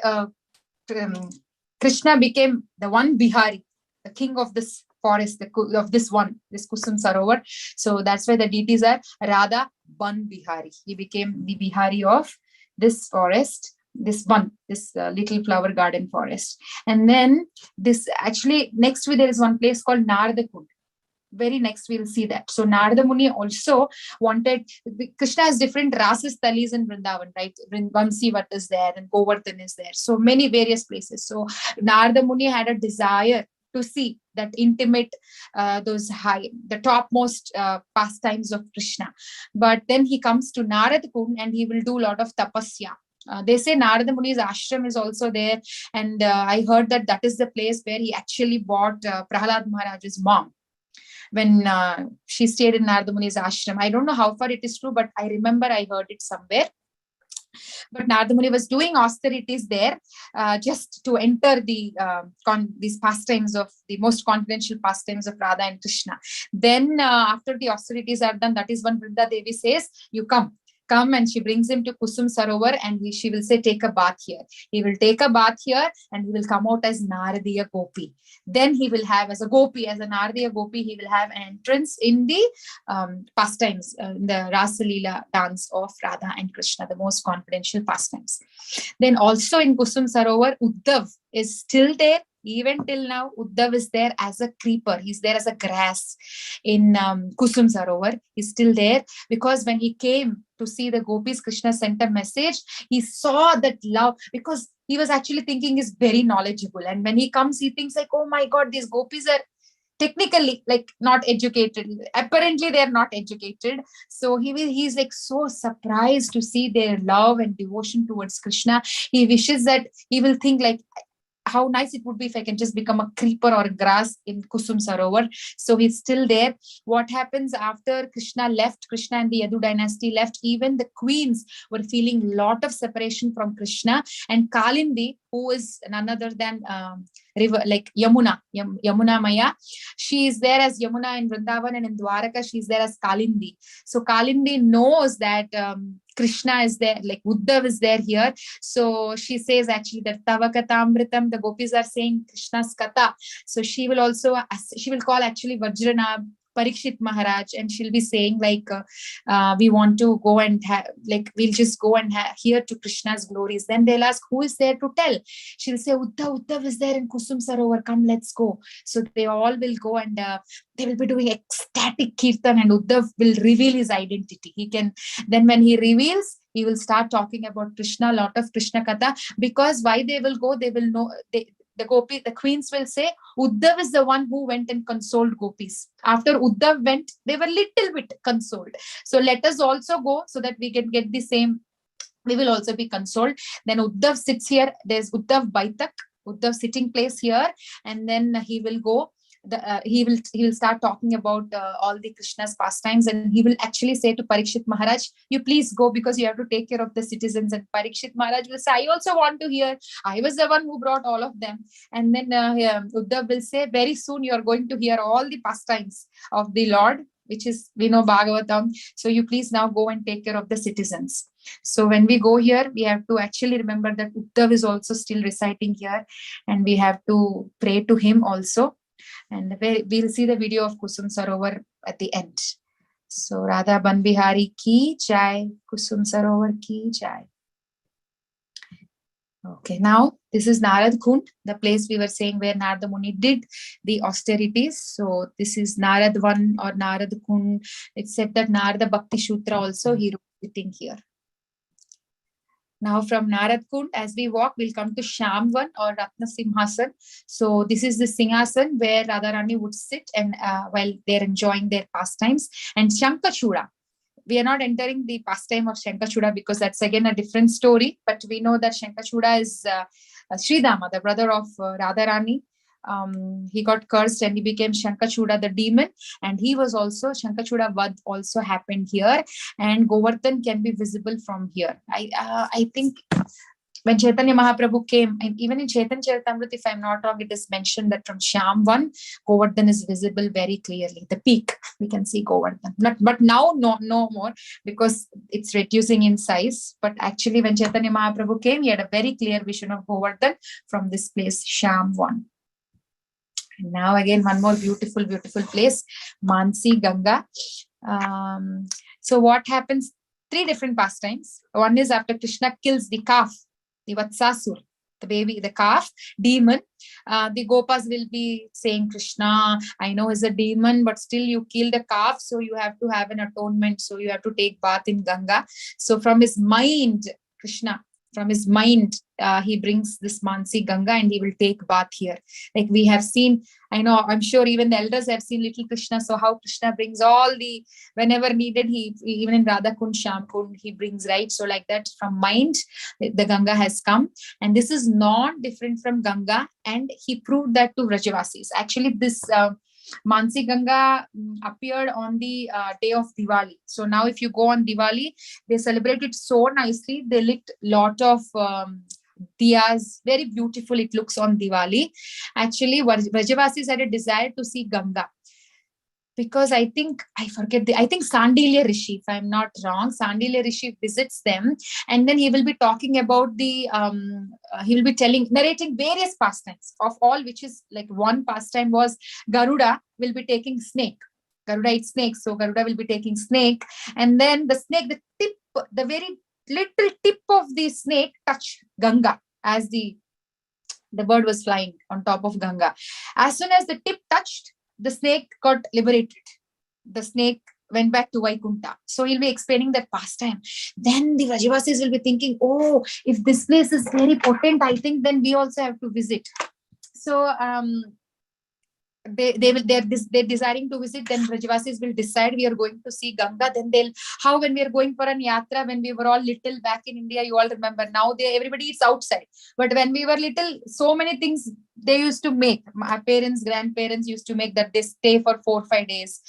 Krishna became the one Bihari, the king of this forest of this Kusum Sarovar. So that's why the deities are Radha Ban Bihari. He became the Bihari of this forest, this little flower garden forest. And then this actually next to it, there is one place called Narada Kund. Very next we'll see that. So Narada Muni also wanted, Krishna has different rasas talis in Vrindavan, right? Vamsivat is there and Govardhan is there. So many various places. So Narada Muni had a desire to see that intimate, the topmost pastimes of Krishna. But then he comes to Narada Kund and he will do a lot of tapasya. They say Narada Muni's ashram is also there. And I heard that is the place where he actually bought Prahlad Maharaj's mom. When she stayed in Narada Muni's ashram. I don't know how far it is true, but I remember I heard it somewhere. But Narada Muni was doing austerities there just to enter these pastimes of the most confidential pastimes of Radha and Krishna. Then after the austerities are done, that is when Vrinda Devi says, you come, and she brings him to Kusum Sarovar and she will say, take a bath here. He will take a bath here and he will come out as Naradiya Gopi. Then he will have, as a Gopi, as a Naradiya Gopi, he will have an entrance in the pastimes, in the Rasa Leela dance of Radha and Krishna, the most confidential pastimes. Then also in Kusum Sarovar, Uddhav is still there. Even till now, Uddhav is there as a creeper. He's there as a grass in Kusum Sarovar. He's still there because when he came to see the gopis, Krishna sent a message. He saw that love because he was actually thinking he's very knowledgeable. And when he comes, he thinks like, oh my God, these gopis are technically like not educated. Apparently they are not educated. So he's like so surprised to see their love and devotion towards Krishna. He wishes that he will think like, how nice it would be if I can just become a creeper or grass in Kusum Sarovar. So he's still there. What happens after Krishna left, Krishna and the Yadu dynasty left, even the queens were feeling a lot of separation from Krishna. And Kalindi, who is none other than river like Yamuna Maya, she is there as Yamuna in Vrindavan, and in Dwaraka she is there as Kalindi. So Kalindi knows that Krishna is there, like Uddhav is there here. So she says actually that Tava Katamritam, the gopis are saying Krishna's Katha. So she will call actually Vajranab, Parikshit Maharaj, and she'll be saying like, we want to go and we'll just go and hear to Krishna's glories. Then they'll ask, who is there to tell? She'll say, Uddhav is there in Kusum Sarovar, come, let's go. So they all will go and they will be doing ecstatic kirtan, and Uddhav will reveal his identity. Then when he reveals, he will start talking about Krishna, a lot of Krishna Katha, because why they will go, they will know, the queens will say, Uddhav is the one who went and consoled gopis. After Uddhav went, they were little bit consoled. So let us also go so that we can get the same, we will also be consoled. Then Uddhav sits here, there's Uddhav Baitak, Uddhav sitting place here, and then he will go. He will start talking about all the Krishna's pastimes, and he will actually say to Parikshit Maharaj, you please go because you have to take care of the citizens. And Parikshit Maharaj will say, I also want to hear. I was the one who brought all of them. And then Uddhav will say, very soon you are going to hear all the pastimes of the Lord, which is, we know, Bhagavatam. So you please now go and take care of the citizens. So when we go here, we have to actually remember that Uddhav is also still reciting here, and we have to pray to him also. And we'll see the video of Kusum Sarovar at the end. So Radha Ban Bihari ki jai, Kusum Sarovar ki jai. Okay, now this is Narad Kund, the place we were saying where Narada Muni did the austerities. So this is Narad 1 or Narad Kund. It's said that Narada Bhakti Shutra also he wrote sitting here. Now from Narad Kund, as we walk, we'll come to Shamvan or Ratna Simhasan. So this is the Singhasan where Radharani would sit and while they're enjoying their pastimes. And Shankachura, we are not entering the pastime of Shankachura because that's again a different story. But we know that Shankachura is Sridama, the brother of Radharani. He got cursed and he became Shankachura the demon, and he was also Shankachura Vad also happened here, and Govardhan can be visible from here. I think when Chaitanya Mahaprabhu came, and even in Chaitanya Charitamrita, if I'm not wrong, it is mentioned that from Shamvan, Govardhan is visible very clearly. The peak, we can see Govardhan. But now, no more, because it's reducing in size. But actually, when Chaitanya Mahaprabhu came, he had a very clear vision of Govardhan from this place, Shamvan. Now again, one more beautiful, beautiful place, Mansi Ganga. So what happens? 3 different pastimes. One is after Krishna kills the calf, the Vatsasur, the baby, the calf, demon. The Gopas will be saying, Krishna, I know he's a demon, but still you kill the calf, so you have to have an atonement. So you have to take bath in Ganga. So from his mind, Krishna, from his mind, he brings this Mansi Ganga and he will take bath here. Like we have seen, I know, I'm sure even the elders have seen little Krishna. So how Krishna brings all the, whenever needed, he, even in Radha Kund, Sham Kund, he brings, right? So like that, from mind, the Ganga has come. And this is not different from Ganga. And he proved that to Vrajavasis. Actually, this Mansi Ganga appeared on the day of Diwali. So now if you go on Diwali, they celebrate it so nicely. They lit lot of diyas. Very beautiful it looks on Diwali. Actually, Vrajavasis had a desire to see Ganga. Because I think Sandilya Rishi, if I'm not wrong, Sandilya Rishi visits them, and then he will be talking about the, he will be narrating various pastimes, of all which is like one pastime was Garuda will be taking snake. Garuda eats snake, so Garuda will be taking snake, and then the snake, the very little tip of the snake touched Ganga as the bird was flying on top of Ganga. As soon as the tip touched, the snake got liberated. The snake went back to Vaikunta. So he'll be explaining that pastime. Then the Vrajavasis will be thinking, oh, if this place is very potent, I think then we also have to visit. So they're desiring to visit, then Vrajavasis will decide we are going to see Ganga. Then when we are going for an yatra, when we were all little back in India, you all remember, now everybody is outside. But when we were little, so many things they used to make. My parents, grandparents used to make that they stay for 4 or 5 days.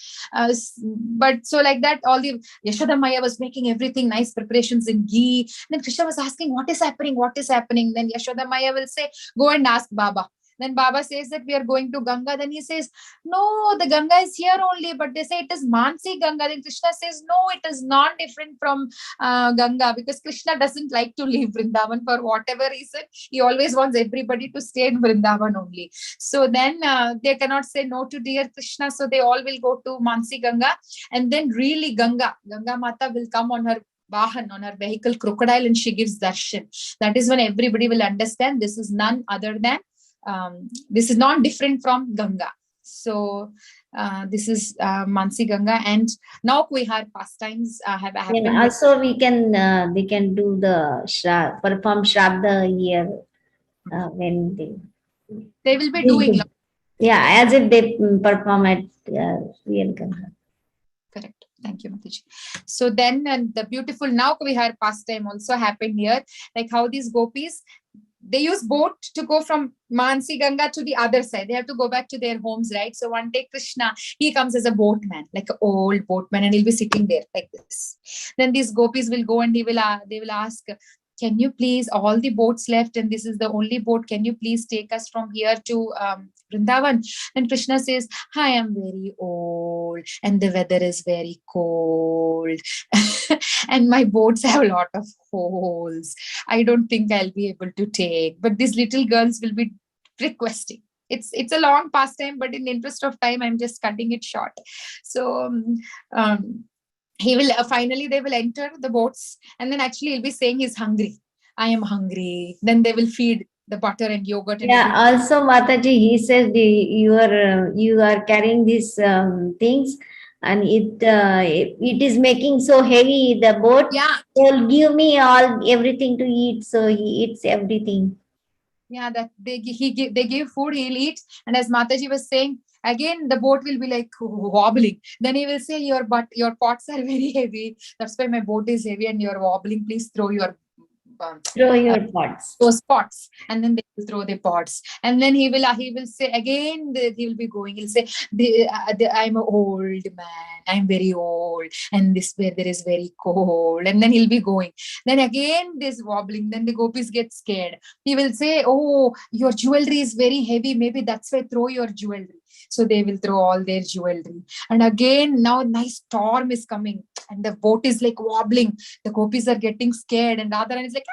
But so like that, all the Yashoda Maya was making everything nice preparations in ghee. Then Krishna was asking, what is happening? What is happening? Then Yashoda Maya will say, go and ask Baba. Then Baba says that we are going to Ganga. Then he says, no, the Ganga is here only. But they say it is Mansi Ganga. Then Krishna says, no, it is not different from Ganga, because Krishna doesn't like to leave Vrindavan for whatever reason. He always wants everybody to stay in Vrindavan only. So then they cannot say no to dear Krishna. So they all will go to Mansi Ganga. And then really Ganga Mata will come on her Vahan, on her vehicle, crocodile, and she gives darshan. That is when everybody will understand this is none other than this is not different from Ganga. So this is Mansi Ganga, and now Kuihar pastimes have happened. And also we can do the perform Shraddha here when they will be doing. Yeah, as if they perform at real Ganga. Correct. Thank you, Mataji. So then the beautiful now Kuihar pastime also happened here, like how these gopis, they use boat to go from Mansi Ganga to the other side. They have to go back to their homes, right? So one day Krishna, he comes as a boatman, like an old boatman, and he'll be sitting there like this. Then these gopis will go and they will ask, can you please, all the boats left and this is the only boat, can you please take us from here to Vrindavan? And Krishna says, I am very old and the weather is very cold and my boats have a lot of holes. I don't think I'll be able to take. But these little girls will be requesting. It's a long pastime, but in the interest of time, I'm just cutting it short. So he will finally they will enter the boats, and then actually he'll be saying he's hungry. I am hungry. Then they will feed the butter and yogurt. And yeah. Also, Mataji, he says you are carrying these things, and it is making so heavy the boat. Yeah. They'll give me everything to eat, so he eats everything. Yeah, that they give food, he'll eat, and as Mataji was saying, again the boat will be like wobbling. Then he will say, your pots are very heavy. That's why my boat is heavy and you're wobbling. Please throw your pots. Those pots, and then they will throw the pots. And then he will say again. He will be going. He'll say, "I'm an old man. I'm very old, and this weather is very cold." And then he'll be going. Then again this wobbling. Then the gopis get scared. He will say, "Oh, your jewelry is very heavy. Maybe that's why throw your jewelry." So they will throw all their jewelry. And again, now a nice storm is coming and the boat is like wobbling. The gopis are getting scared, and Radharani is like,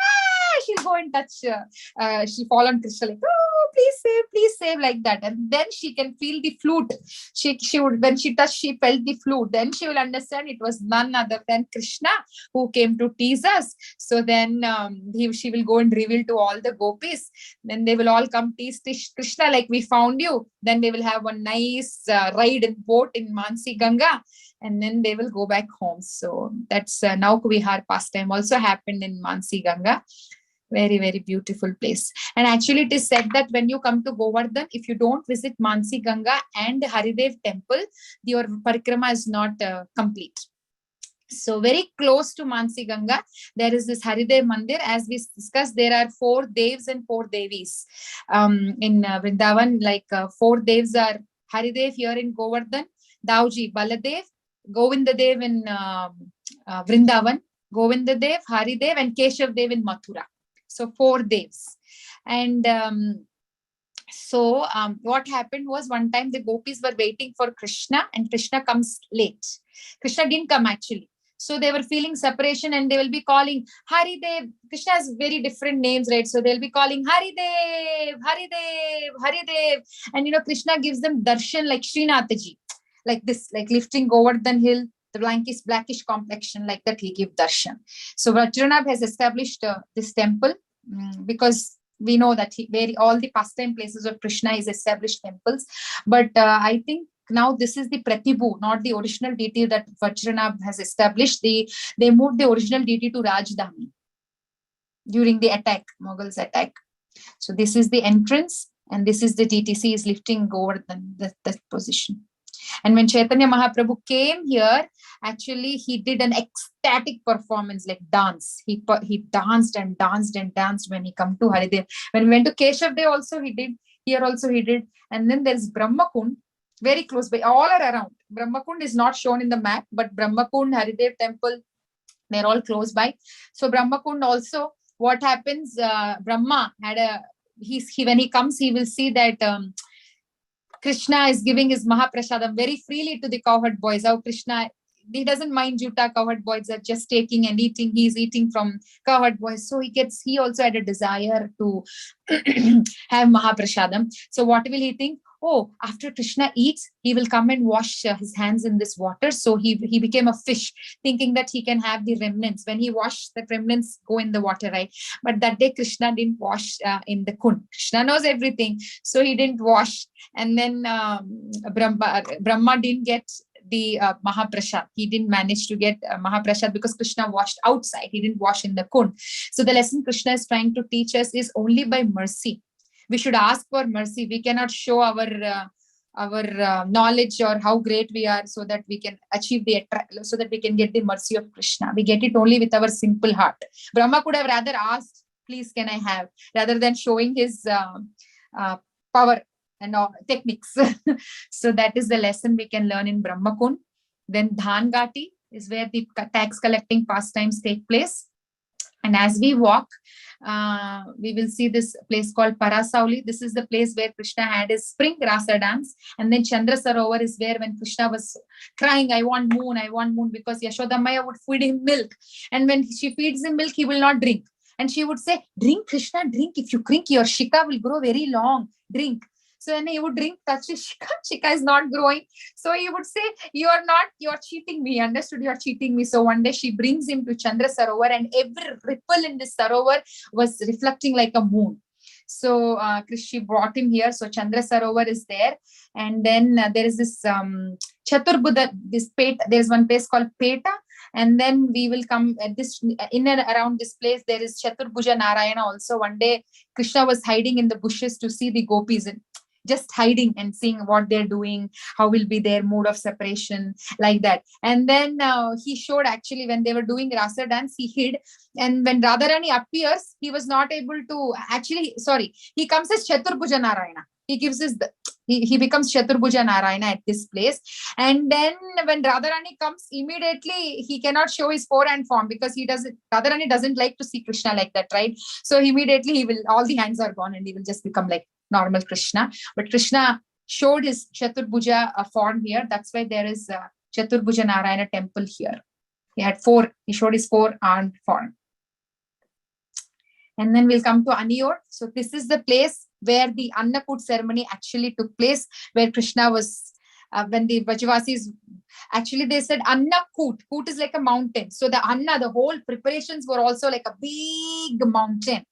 she'll go and touch, she'll fall on Krishna like, oh, please Vasudev like that. And then she can feel the flute. She would, when she touched, she felt the flute. Then she will understand it was none other than Krishna who came to tease us. So then she will go and reveal to all the gopis. Then they will all come tease Krishna like, we found you. Then they will have one nice ride in boat in Mansi Ganga. And then they will go back home. So that's Nauk Vihar pastime also happened in Mansi Ganga. Very, very beautiful place. And actually it is said that when you come to Govardhan, if you don't visit Mansi Ganga and Haridev temple, your parikrama is not complete. So very close to Mansi Ganga, there is this Haridev Mandir. As we discussed, there are 4 devs and 4 devis. In Vrindavan, like 4 devs are Haridev here in Govardhan, Dauji, Baladev, Govindadev in Vrindavan, Govindadev, Haridev, and Keshav Dev in Mathura. So 4 devs. And what happened was, one time the gopis were waiting for Krishna and Krishna comes late. Krishna didn't come actually. So they were feeling separation and they will be calling Haridev. Krishna has very different names, right? So they'll be calling Haridev, Haridev, Haridev. And Krishna gives them darshan like Srinathaji, like this, like lifting Govardhan hill, the blackish complexion, like that he gives darshan. So Vrajamandal has established this temple because we know that all the pastime places of Krishna is established temples. But I think now this is the Pratibhu, not the original deity that Vajranabh has established. They moved the original deity to Rajdhani during the attack, Mughals attack. So this is the entrance and this is the DTC is lifting Govardhan, that position. And when Chaitanya Mahaprabhu came here, actually he did an ecstatic performance, like dance. He danced and danced and danced when he come to Haridev. When he went to Keshav Dev also he did. Here also he did. And then there's Brahmakund, very close by, all are around. Brahmakund is not shown in the map, but Brahmakund, Haridev temple, they're all close by. So Brahmakund also, what happens, Brahma had when he comes, he will see that Krishna is giving his Mahaprasadam very freely to the cowherd boys. How Krishna, he doesn't mind Juta, cowherd boys are just taking and eating. He's eating from cowherd boys. So he also had a desire to have Mahaprasadam. So what will he think? Oh, after Krishna eats, he will come and wash his hands in this water. So he became a fish, thinking that he can have the remnants. When he washed, the remnants go in the water, right? But that day Krishna didn't wash in the kund. Krishna knows everything, so he didn't wash. And then Brahma didn't get the Mahaprasad. He didn't manage to get Mahaprasad because Krishna washed outside. He didn't wash in the kund. So the lesson Krishna is trying to teach us is only by mercy. We should ask for mercy. We cannot show our knowledge or how great we are so that we can achieve so that we can get the mercy of Krishna. We get it only with our simple heart. Brahma could have rather asked, please can I have, rather than showing his power and techniques. So that is the lesson we can learn in Brahmakund. Then Dhan Ghati is where the tax collecting pastimes take place. And as we walk, we will see this place called Parasauli. This is the place where Krishna had his spring rasa dance. And then Chandra Sarovar is where when Krishna was crying, I want moon, because Yashoda Maya would feed him milk. And when she feeds him milk, he will not drink. And she would say, drink, Krishna, drink. If you drink, your shika will grow very long. Drink. So when he would drink, touch his shika is not growing. So he would say, you're cheating me. Understood, you're cheating me. So one day she brings him to Chandra Sarovar and every ripple in this Sarovar was reflecting like a moon. So she brought him here. So Chandra Sarovar is there. And then there is this Chaturbuddha, this Peta. There's one place called Peta. And then we will come at this, in and around this place, there is Chaturbhuja Narayana also. One day Krishna was hiding in the bushes to see the gopis, just hiding and seeing what they're doing, how will be their mood of separation, like that. And then he showed actually when they were doing rasa dance, he hid. And when Radharani appears, he was not able to he comes as Chaturbhuja Narayana. He gives his, he becomes Chaturbhuja Narayana at this place. And then when Radharani comes, immediately he cannot show his forehand form because Radharani doesn't like to see Krishna like that, right? So immediately all the hands are gone and he will just become like normal Krishna. But Krishna showed his Chaturbhuja form here. That's why there is a Chaturbhuja Narayana temple here. He showed his 4-armed form. And then we'll come to Aniyor. So this is the place where the Annakut ceremony actually took place, where Krishna was, when the Vrajavasis, actually they said Annakut. Kut is like a mountain. So the Anna, the whole preparations were also like a big mountain.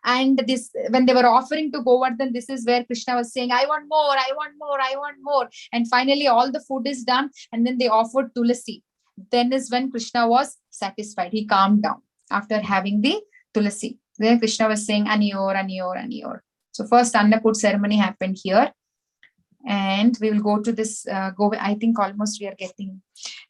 And this, when they were offering to Govardhan, this is where Krishna was saying, I want more, I want more, I want more. And finally, all the food is done. And then they offered Tulasi. Then is when Krishna was satisfied. He calmed down after having the Tulasi. Then Krishna was saying, Aniyor, Aniyor, Aniyor. So first Annakut ceremony happened here. And we will go to this, I think almost we are getting,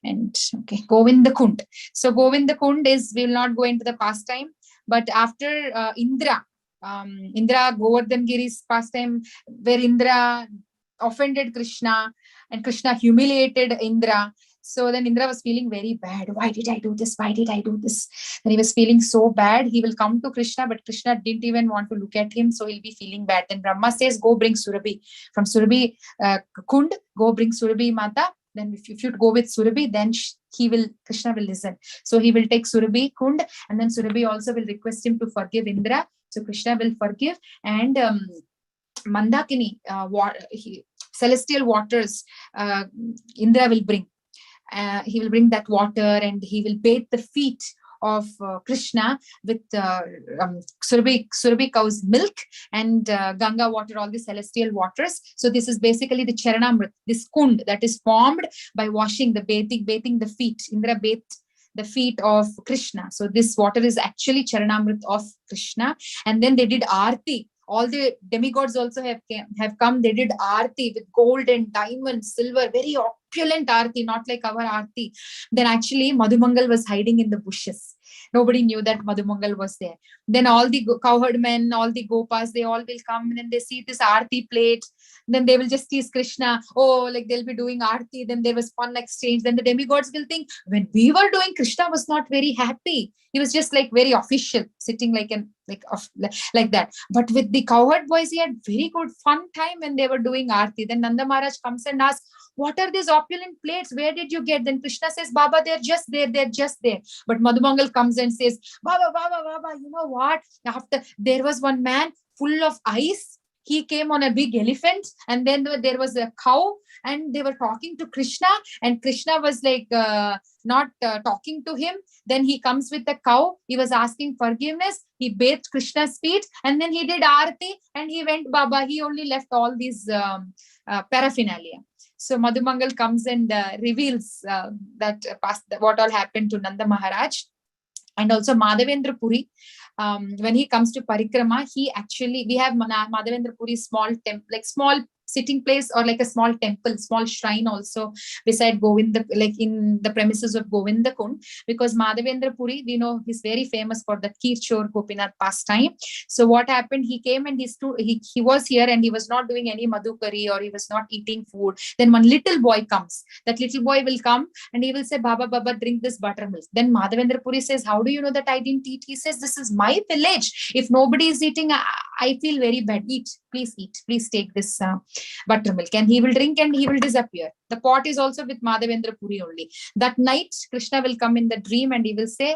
and okay, Govinda Kund. So Govinda Kund is, we will not go into the pastime, but after Indra Govardhan Giri's pastime, where Indra offended Krishna and Krishna humiliated Indra. So then Indra was feeling very bad. Why did I do this? Why did I do this? Then he was feeling so bad. He will come to Krishna, but Krishna didn't even want to look at him. So he'll be feeling bad. Then Brahma says, go bring Surabhi. From Surabhi Kund, go bring Surabhi Mata. Then if you go with Surabhi, then Krishna will listen. So he will take Surabhi Kund, and then Surabhi also will request him to forgive Indra. So Krishna will forgive. And Mandakini, celestial waters, Indra will bring. He will bring that water and he will bathe the feet of Krishna with Surabhi cow's milk and Ganga water, all the celestial waters. So this is basically the Charanamrit, this kund that is formed by washing, bathing the feet. Indra bathed the feet of Krishna. So this water is actually Charanamrit of Krishna. And then they did Aarti. All the demigods also have come. They did Aarti with gold and diamond, silver, very opulent Aarti, not like our Aarti. Then actually Madhumangal was hiding in the bushes. Nobody knew that Madhumangal was there. Then all the cowherd men, all the gopas, they all will come and then they see this Aarti plate. Then they will just tease Krishna. Oh, like they'll be doing Aarti. Then there was fun exchange. Then the demigods will think, when we were doing, Krishna was not very happy. He was just like very official, sitting like that. But with the cowherd boys, he had very good fun time when they were doing Aarti. Then Nanda Maharaj comes and asks, what are these opulent plates? Where did you get? Then Krishna says, Baba, they're just there. But Madhumangal comes and says, Baba, you know what? After there was one man full of ice. He came on a big elephant, and then there was a cow, and they were talking to Krishna, and Krishna was like not talking to him. Then he comes with the cow. He was asking forgiveness. He bathed Krishna's feet, and then he did Aarti, and he went Baba. He only left all these paraphernalia. So Madhumangal comes and reveals what all happened to Nanda Maharaj. And also Madhavendra Puri, when he comes to Parikrama, we have Madhavendra Puri's small sitting place or like a small temple, small shrine also beside Govinda, like in the premises of Govinda Kund, because Madhavendra Puri, we know he's very famous for the Kirchor Gopinath pastime. So what happened, he came and he was here and he was not doing any madhukari or he was not eating food. Then one little boy comes. That little boy will come and he will say, Baba, drink this buttermilk. Then Madhavendra Puri says, how do you know that I didn't eat? He says, this is my village. If nobody is eating, I feel very bad. Eat. Please take this buttermilk. And he will drink and he will disappear. The pot is also with Madhavendra Puri only. That night, Krishna will come in the dream and he will say,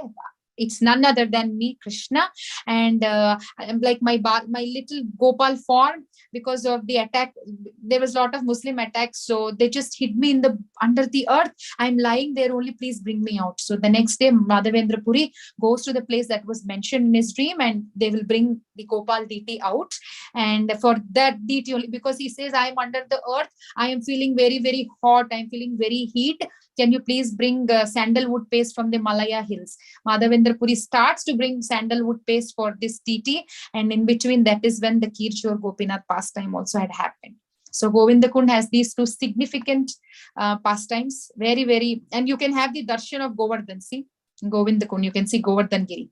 it's none other than me, Krishna. And I'm like my little Gopal form, because of the attack. There was a lot of Muslim attacks. So they just hid me under the earth. I'm lying there only. Please bring me out. So the next day, Madhavendra Puri goes to the place that was mentioned in his dream and they will bring the Gopal deity out. And for that deity only, because he says, I am under the earth. I am feeling very, very hot. I'm feeling very heat. Can you please bring sandalwood paste from the Malaya hills? Madhavendra Puri starts to bring sandalwood paste for this deity. And in between, that is when the Kirchor Gopinath pastime also had happened. So Govinda Kund has these two significant pastimes. Very, very, and you can have the darshan of Govardhan. See, Govinda Kund, you can see Govardhan Giri.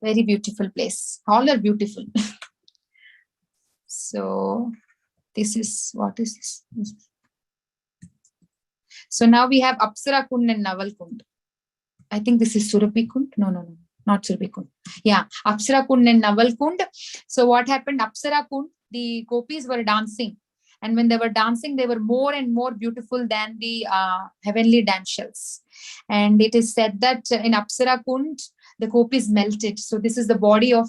Very beautiful place. All are beautiful. So this is, what is this? So now we have Apsara Kund and Naval Kund. I think this is Surabhi Kund. No, not Surabhi Kund. Yeah, Apsara Kund and Naval Kund. So what happened? Apsara Kund, the gopis were dancing. And when they were dancing, they were more and more beautiful than the heavenly damsels. And it is said that in Apsara Kund, the gopis melted. So this is the body of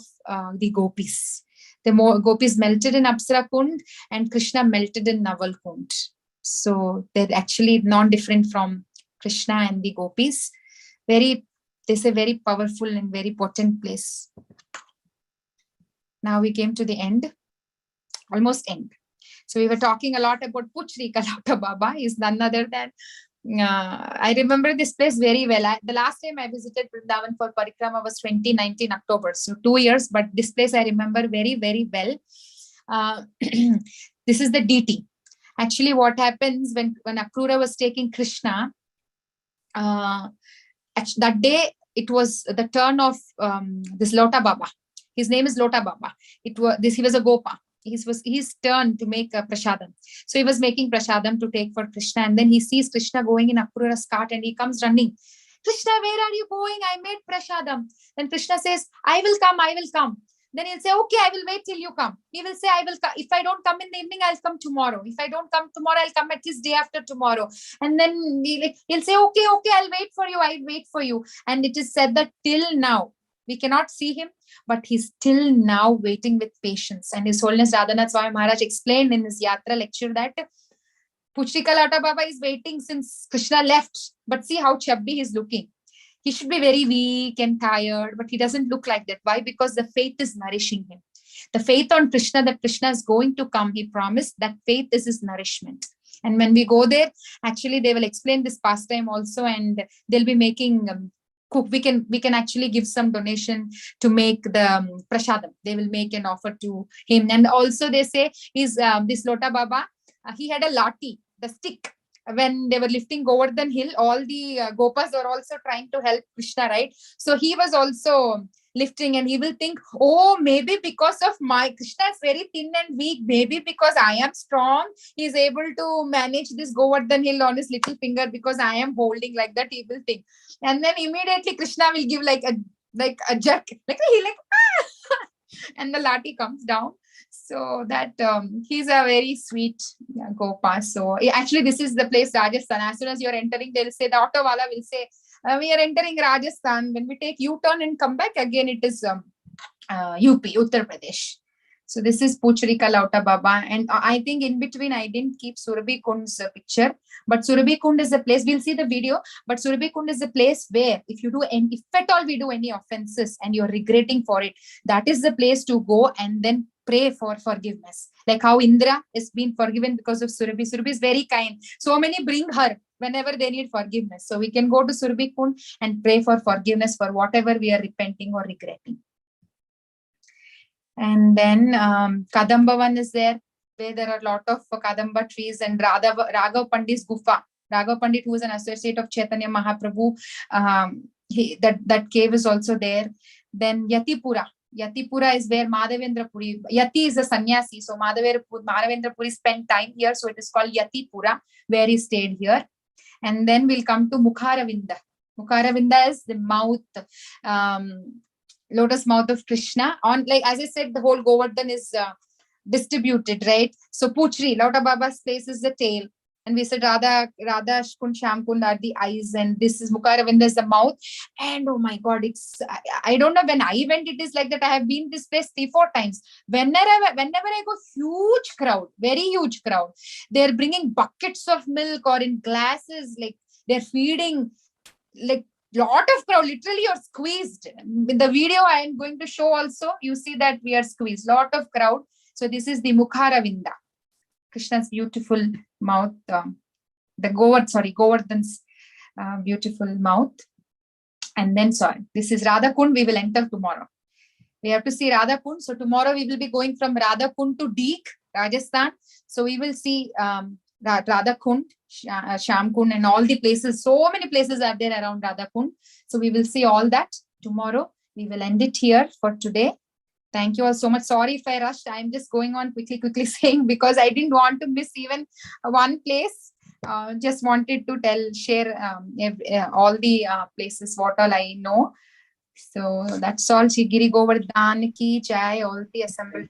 the gopis. The gopis melted in Apsara Kund and Krishna melted in Naval Kund. So they're actually non-different from Krishna and the gopis. They say very powerful and very potent place. Now we came to the end, almost end. So we were talking a lot about Puchrika Lauta Baba. Is none other than, I remember this place very well. The last time I visited Vrindavan for Parikrama was 2019 October. So 2 years, but this place I remember very, very well. This is the DT. Actually, what happens when Akrura was taking Krishna, that day it was the turn of this Lota Baba. His name is Lota Baba. He was a Gopa. His turn to make prasadam. So he was making prasadam to take for Krishna, and then he sees Krishna going in Akrura's cart, and he comes running. Krishna, where are you going? I made prasadam. Then Krishna says, I will come. Then he'll say, okay, I will wait till you come. He will say, I will come. If I don't come in the evening, I'll come tomorrow. If I don't come tomorrow, I'll come at least day after tomorrow. And then he'll say, okay, I'll wait for you. And it is said that till now, we cannot see him, but he's still now waiting with patience. And His Holiness Radhanath Swami Maharaj explained in his Yatra lecture that Puchrika Lauta Baba is waiting since Krishna left. But see how chubby he's looking. He should be very weak and tired, but he doesn't look like that. Why? Because the faith is nourishing him. The faith on Krishna, that Krishna is going to come, he promised, that faith is his nourishment. And when we go there, actually they will explain this pastime also, and they'll be making cook. We can actually give some donation to make the prasadam. They will make an offer to him. And also they say this Lota Baba, he had a lati, the stick. When they were lifting Govardhan Hill, all the Gopas were also trying to help Krishna, right? So he was also lifting, and he will think, oh, maybe because of Krishna is very thin and weak, maybe because I am strong, he is able to manage this Govardhan Hill on his little finger because I am holding, like that he will think. And then immediately Krishna will give like a jerk, and the lati comes down. So that he's a very sweet Gopa. So actually this is the place Rajasthan. As soon as you're entering, they'll say, the auto wala will say, we are entering Rajasthan. When we take U-turn and come back, again it is UP, Uttar Pradesh. So this is Puchrika Lauta Baba. And I think in between I didn't keep Surabhi Kund's picture. But Surabhi Kund is a place, we'll see the video, but Surabhi Kund is a place where if at all we do any offenses and you're regretting for it, that is the place to go and then pray for forgiveness. Like how Indra is being forgiven because of Surabhi. Surabhi is very kind. So many bring her whenever they need forgiveness. So we can go to Surabhi Kund and pray for forgiveness for whatever we are repenting or regretting. And then Kadambavan is there, where there are a lot of Kadamba trees, and Raghav Pandit's Gufa. Raghav Pandit, who is an associate of Chaitanya Mahaprabhu, that cave is also there. Then Yatipura. Yatipura is where Madhavendra Puri. Yati is a sannyasi, so Madhavendra Puri spent time here, so it is called Yatipura, where he stayed here. And then we'll come to Mukharavinda. Mukharavinda is the mouth, lotus mouth of Krishna. As I said, the whole Govardhan is distributed, right? So Puchri, Lauta Baba's place is the tail. And we said Radha Kund, Shyam Kund are the eyes, and this is Mukharavinda is the mouth. And oh my God, I don't know, when I went, it is like that. I have been this place 3-4 times. Whenever I go, huge crowd, very huge crowd. They're bringing buckets of milk or in glasses, like they're feeding, like lot of crowd. Literally, you're squeezed. In the video I am going to show also, you see that we are squeezed. Lot of crowd. So this is the Mukharavinda, Krishna's beautiful mouth, Govardhan's beautiful mouth. And then, this is Radha Kund. We will enter tomorrow. We have to see Radha Kund. So tomorrow we will be going from Radha Kund to Deek, Rajasthan. So we will see Radha Kund, Shyam Kund, and all the places. So many places are there around Radha Kund. So we will see all that tomorrow. We will end it here for today. Thank you all so much. Sorry if I rushed. I'm just going on quickly saying, because I didn't want to miss even one place. Just wanted to share all the places, what all I know. So that's all. Shri Giri Govardhan ki jai, all the assembled.